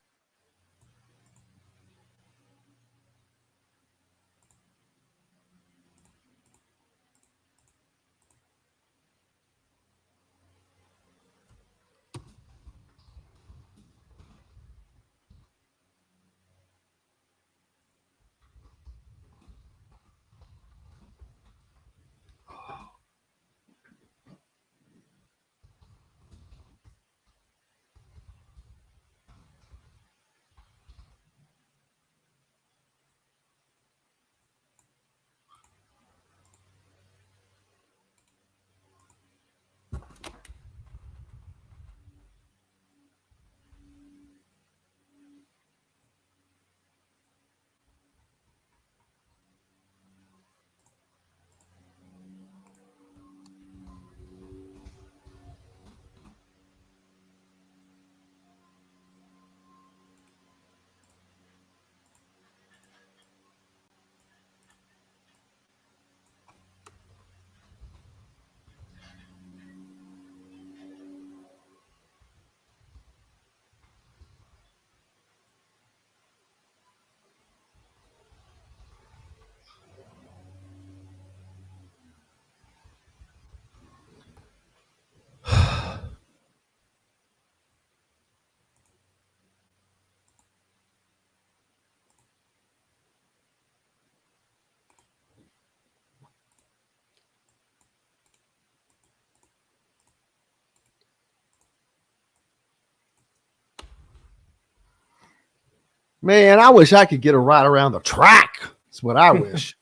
Man, I wish I could get a ride around the track. That's what I wish.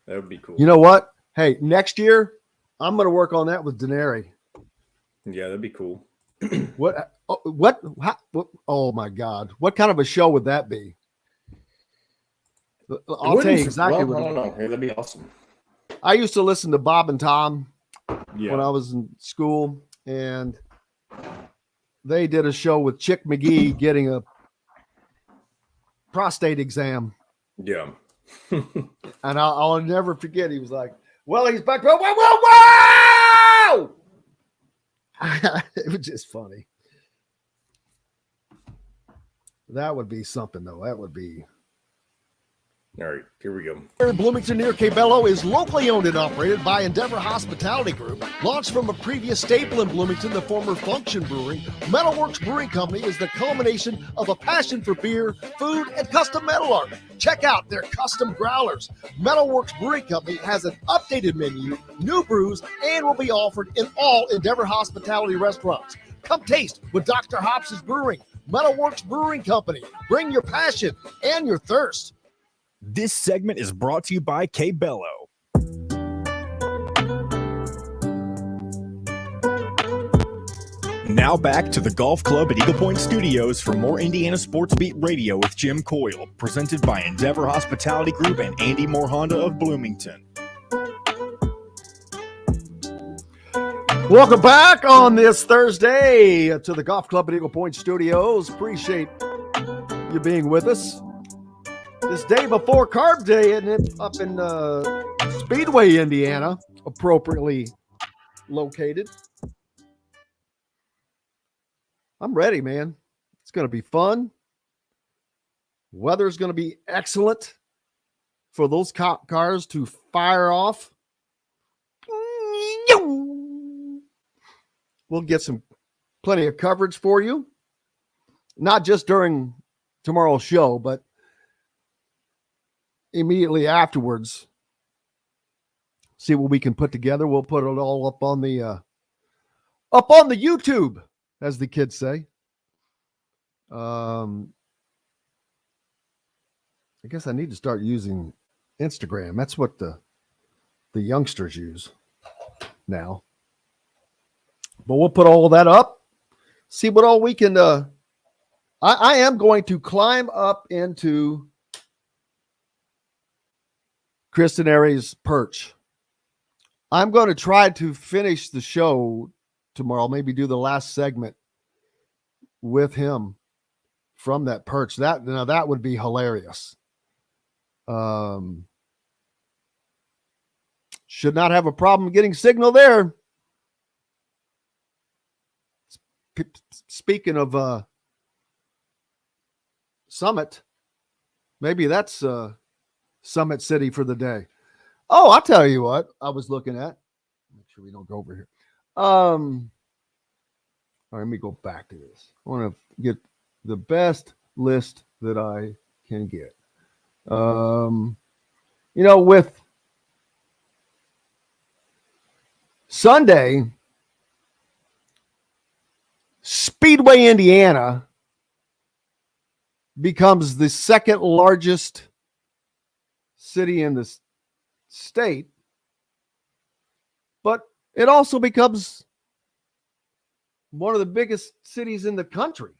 That would be cool. You know what? Hey, next year, I'm going to work on that with Denari. Yeah, that'd be cool. What? Oh my God! What kind of a show would that be? I'll tell you exactly what. I don't know. Hey, that'd be awesome. I used to listen to Bob and Tom Yeah. when I was in school, and they did a show with Chick McGee getting a prostate exam. Yeah. And I'll never forget. He was like, "Well, he's back. Whoa, whoa, whoa, whoa!" It was just funny. That would be something, though. That would be. All right, here we go. Bloomington near Cabello is locally owned and operated by Endeavor Hospitality Group. Launched from a previous staple in Bloomington, the former Function Brewing, Metalworks Brewing Company is the culmination of a passion for beer, food, and custom metal art. Check out their custom growlers. Metalworks Brewing Company has an updated menu, new brews, and will be offered in all Endeavor Hospitality restaurants. Come taste with Dr. Hops' Brewing. Metalworks Brewing Company. Bring your passion and your thirst. This segment is brought to you by Cabello. Now back to the Golf Club at Eagle Point Studios for more Indiana Sports Beat Radio with Jim Coyle, presented by Endeavor Hospitality Group and Andy Moore Honda of Bloomington. Welcome back on this Thursday to the Golf Club at Eagle Point Studios. Appreciate you being with us. This day before Carb Day, isn't it? Up in Speedway, Indiana, appropriately located. I'm ready, man. It's going to be fun. Weather's going to be excellent for those cop cars to fire off. We'll get plenty of coverage for you, not just during tomorrow's show, but immediately afterwards. See what we can put together. We'll put it all up on the YouTube, as the kids say. I guess I need to start using Instagram. That's what the youngsters use now. But we'll put all of that up. See what all we can. I am going to climb up into Chris Denari's perch. I'm going to try to finish the show tomorrow, maybe do the last segment with him from that perch. That would be hilarious. Should not have a problem getting signal there. Speaking of Summit, maybe that's Summit City for the day. Oh, I'll tell you what I was looking at. Make sure we don't go over here. All right, let me go back to this. I want to get the best list that I can get. With Sunday, Speedway, Indiana becomes the second largest city in the state, but it also becomes one of the biggest cities in the country.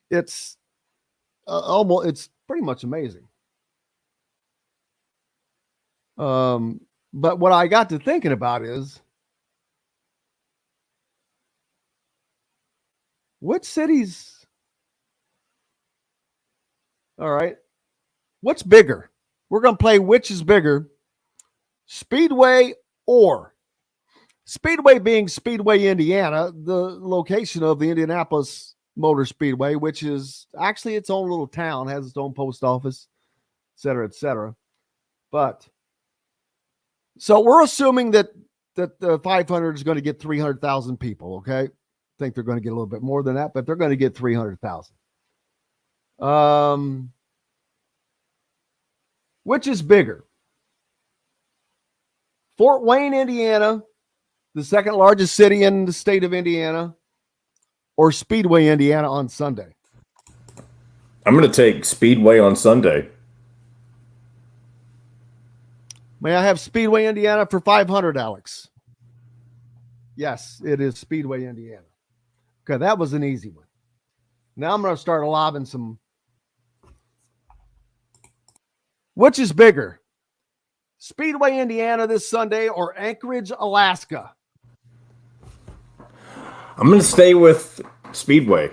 It's it's pretty much amazing. But what I got to thinking about is, what cities? All right. What's bigger? We're going to play which is bigger, Speedway or Speedway being Speedway, Indiana, the location of the Indianapolis Motor Speedway, which is actually its own little town, has its own post office, et cetera, et cetera. But so we're assuming that the 500 is going to get 300,000 people. Okay. I think they're going to get a little bit more than that, but they're going to get 300,000. Which is bigger? Fort Wayne, Indiana, the second largest city in the state of Indiana, or Speedway, Indiana on Sunday? I'm going to take Speedway on Sunday. May I have Speedway, Indiana for 500, Alex? Yes, it is Speedway, Indiana. Okay, that was an easy one. Now I'm going to start lobbing some. Which is bigger? Speedway, Indiana this Sunday or Anchorage, Alaska? I'm going to stay with Speedway.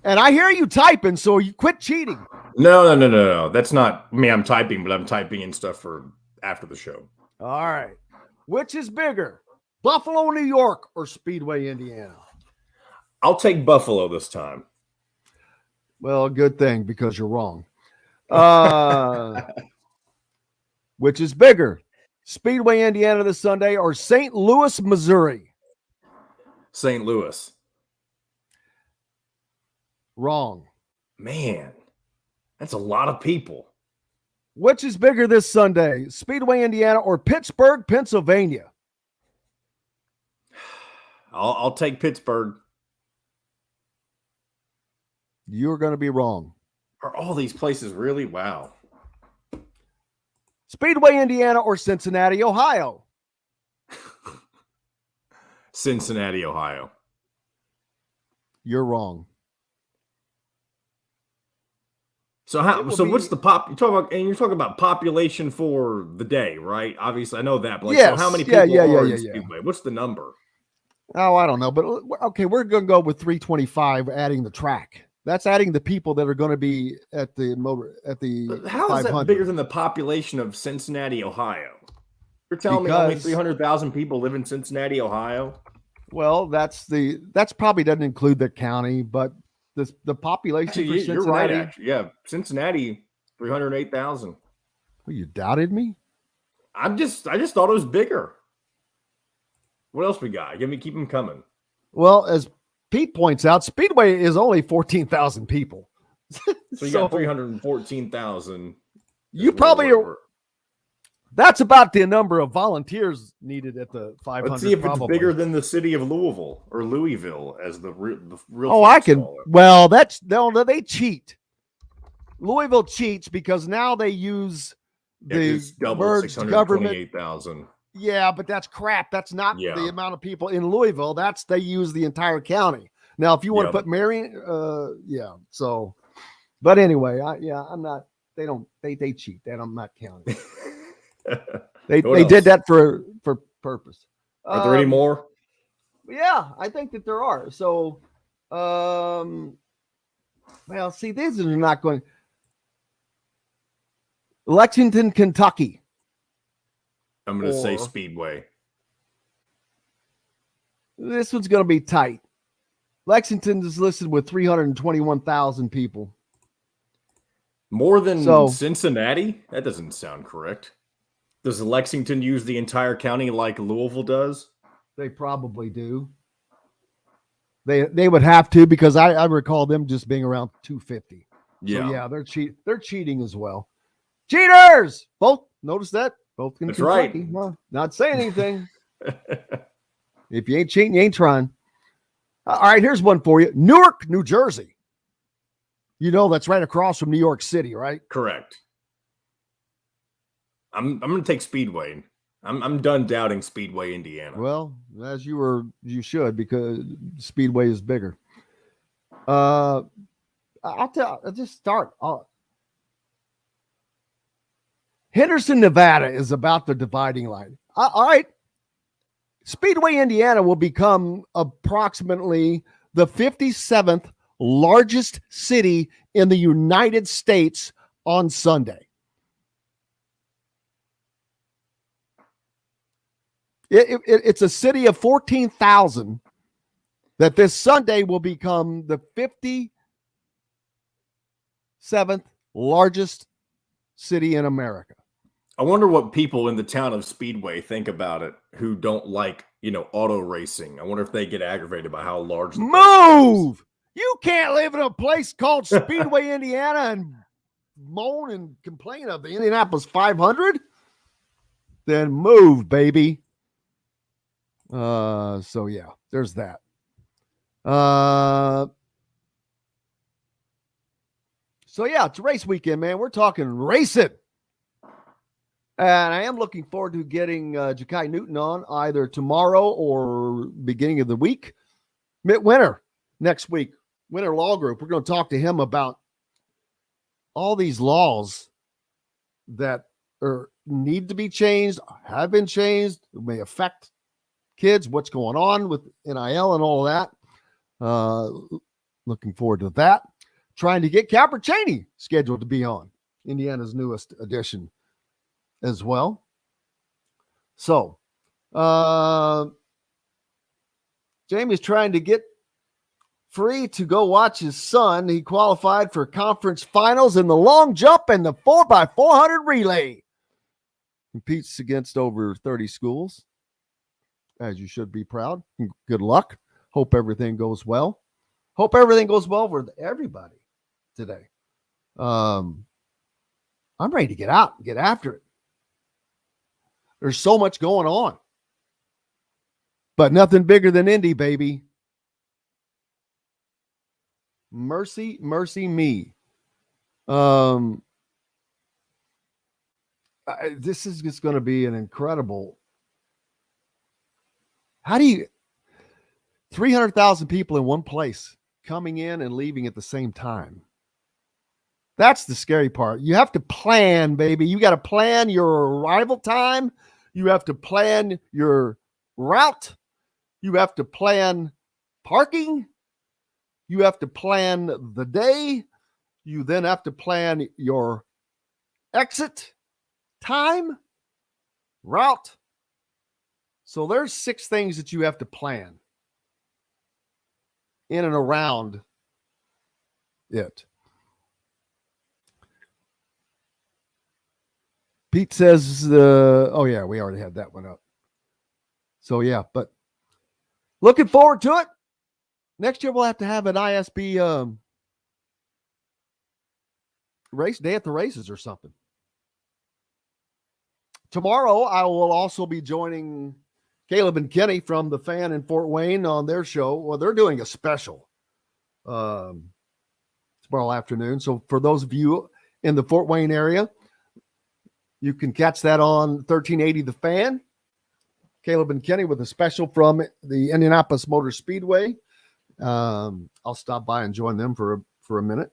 And I hear you typing, so you quit cheating. No. That's not me. I'm typing, but I'm typing in stuff for after the show. All right. Which is bigger? Buffalo, New York or Speedway, Indiana? I'll take Buffalo this time. Well, good thing because you're wrong. Which is bigger? Speedway, Indiana this Sunday or St. Louis, Missouri? St. Louis. Wrong. Man, that's a lot of people. Which is bigger this Sunday? Speedway, Indiana or Pittsburgh, Pennsylvania? I'll take Pittsburgh. You're going to be wrong. Are all these places really? Wow. Speedway, Indiana or Cincinnati, Ohio? Cincinnati, Ohio. You're wrong. So what's the you're talking about population for the day, right? Obviously, I know that, but yes. So how many people are in Speedway? Yeah. What's the number? Oh, I don't know, but okay, we're going to go with 325 adding the track. That's adding the people that are going to be at the But how is that bigger than the population of Cincinnati, Ohio? You're telling me only 300,000 people live in Cincinnati, Ohio? Well, that's probably doesn't include the county, but the population Actually, for Cincinnati. You're right, actually. Yeah, Cincinnati, 308,000. Well, you doubted me? I just thought it was bigger. What else we got? Keep them coming. Well, as Pete points out, Speedway is only 14,000 people. So you got 314,000. You probably are. That's about the number of volunteers needed at the 500. Let's see if it's bigger than the city of Louisville or Louisville as the real. Oh, I can. Well, they cheat. Louisville cheats because now they use the merged government. 628,000. Yeah, but that's crap. That's not the amount of people in Louisville. They use the entire county. Now, if you want to put Marion, So, but anyway, I'm not. They cheat. I'm not counting. They did that for purpose. Are there any more? Yeah, I think that there are. So, see, these are not going. Lexington, Kentucky. I'm going to say Speedway. This one's going to be tight. Lexington is listed with 321,000 people. More than Cincinnati? That doesn't sound correct. Does Lexington use the entire county like Louisville does? They probably do. They would have to because I recall them just being around 250. Yeah. So they're cheating as well. Cheaters! Both notice that? Both in That's Kentucky. right. Well, not saying anything. If you ain't cheating, you ain't trying. All right, here's one for you. Newark, New Jersey. You know that's right across from New York City, right? Correct. I'm going to take Speedway. I'm done doubting Speedway, Indiana. Well, as you should because Speedway is bigger. I'll just start. Henderson, Nevada is about the dividing line. All right. Speedway, Indiana will become approximately the 57th largest city in the United States on Sunday. It's a city of 14,000 that this Sunday will become the 57th largest city in America. I wonder what people in the town of Speedway think about it who don't like, auto racing. I wonder if they get aggravated by how large. Move! You can't live in a place called Speedway, Indiana and moan and complain of the Indianapolis 500. Then move, baby. So yeah, there's that. So yeah, it's race weekend, man. We're talking racing. And I am looking forward to getting Ja'Kai Newton on either tomorrow or beginning of the week. Mitt Winter next week, Winter Law Group. We're going to talk to him about all these laws that need to be changed, have been changed, may affect kids, what's going on with NIL and all of that. Looking forward to that. Trying to get Calbert Cheney scheduled to be on, Indiana's newest addition as well. So, Jamie's trying to get free to go watch his son. He qualified for conference finals in the long jump and the 4x400 relay. Competes against over 30 schools, as you should be proud. Good luck. Hope everything goes well. Hope everything goes well with everybody today. I'm ready to get out and get after it. There's so much going on. But nothing bigger than Indy, baby. Mercy, mercy me. This is just going to be an incredible. How do you 300,000 people in one place coming in and leaving at the same time? That's the scary part. You have to plan, baby. You got to plan your arrival time. You have to plan your route. You have to plan parking. You have to plan the day. You then have to plan your exit time, route. So there's 6 things that you have to plan in and around it. Pete says, oh yeah, we already had that one up. So yeah, but looking forward to it. Next year we'll have to have an ISB race day at the races or something. Tomorrow I will also be joining Caleb and Kenny from the Fan in Fort Wayne on their show. Well, they're doing a special tomorrow afternoon. So for those of you in the Fort Wayne area, you can catch that on 1380 The Fan. Caleb and Kenny with a special from the Indianapolis Motor Speedway. I'll stop by and join them for a minute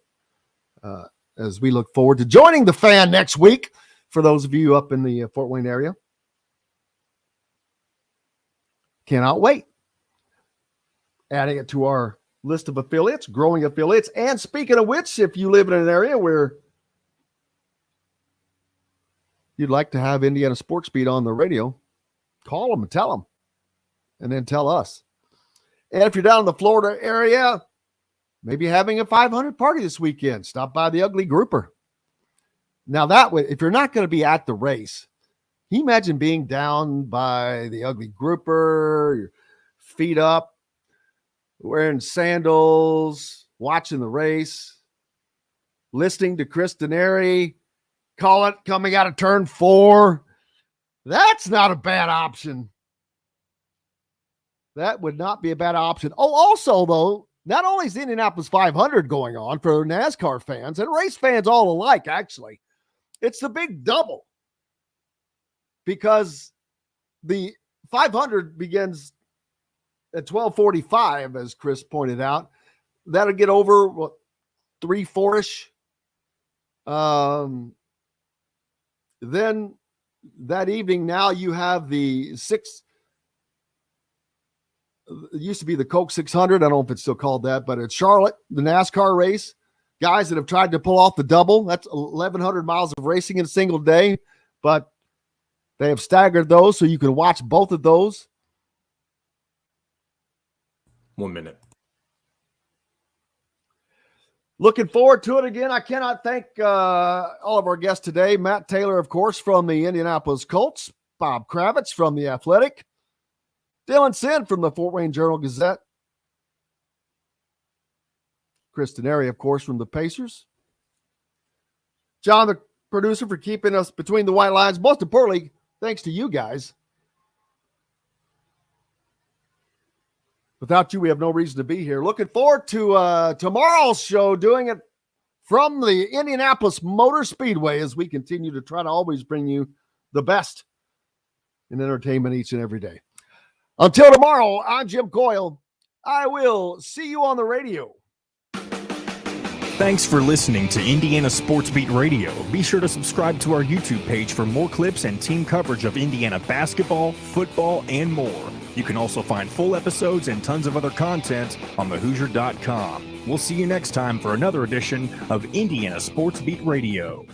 as we look forward to joining the Fan next week for those of you up in the Fort Wayne area. Cannot wait. Adding it to our list of affiliates, growing affiliates. And speaking of which, if you live in an area where you'd like to have Indiana Sports Beat on the radio, call them and tell them, and then tell us. And if you're down in the Florida area, maybe having a 500 party this weekend, stop by the Ugly Grouper. Now that way, if you're not going to be at the race, can you imagine being down by the Ugly Grouper, your feet up, wearing sandals, watching the race, listening to Chris Denari call it coming out of turn 4? That's not a bad option. That would not be a bad option. Oh, also, though, not only is the Indianapolis 500 going on for NASCAR fans and race fans all alike, actually, it's the big double because the 500 begins at 12:45, as Chris pointed out. That'll get over, 3-4-ish. Then that evening, now you have the 6. It used to be the Coke 600. I don't know if it's still called that, but it's Charlotte, the NASCAR race. Guys that have tried to pull off the double. That's 1,100 miles of racing in a single day, but they have staggered those, so you can watch both of those. 1 minute. Looking forward to it again. I cannot thank all of our guests today. Matt Taylor, of course, from the Indianapolis Colts. Bob Kravitz from the Athletic. Dylan Sinn from the Fort Wayne Journal-Gazette. Chris Denari, of course, from the Pacers. John, the producer, for keeping us between the white lines. Most importantly, thanks to you guys Without you, we have no reason to be here. Looking forward to tomorrow's show, doing it from the Indianapolis Motor Speedway as we continue to try to always bring you the best in entertainment each and every day. Until tomorrow, I'm Jim Coyle. I will see you on the radio. Thanks for listening to Indiana Sports Beat Radio. Be sure to subscribe to our YouTube page for more clips and team coverage of Indiana basketball, football, and more. You can also find full episodes and tons of other content on thehoosier.com. We'll see you next time for another edition of Indiana Sports Beat Radio.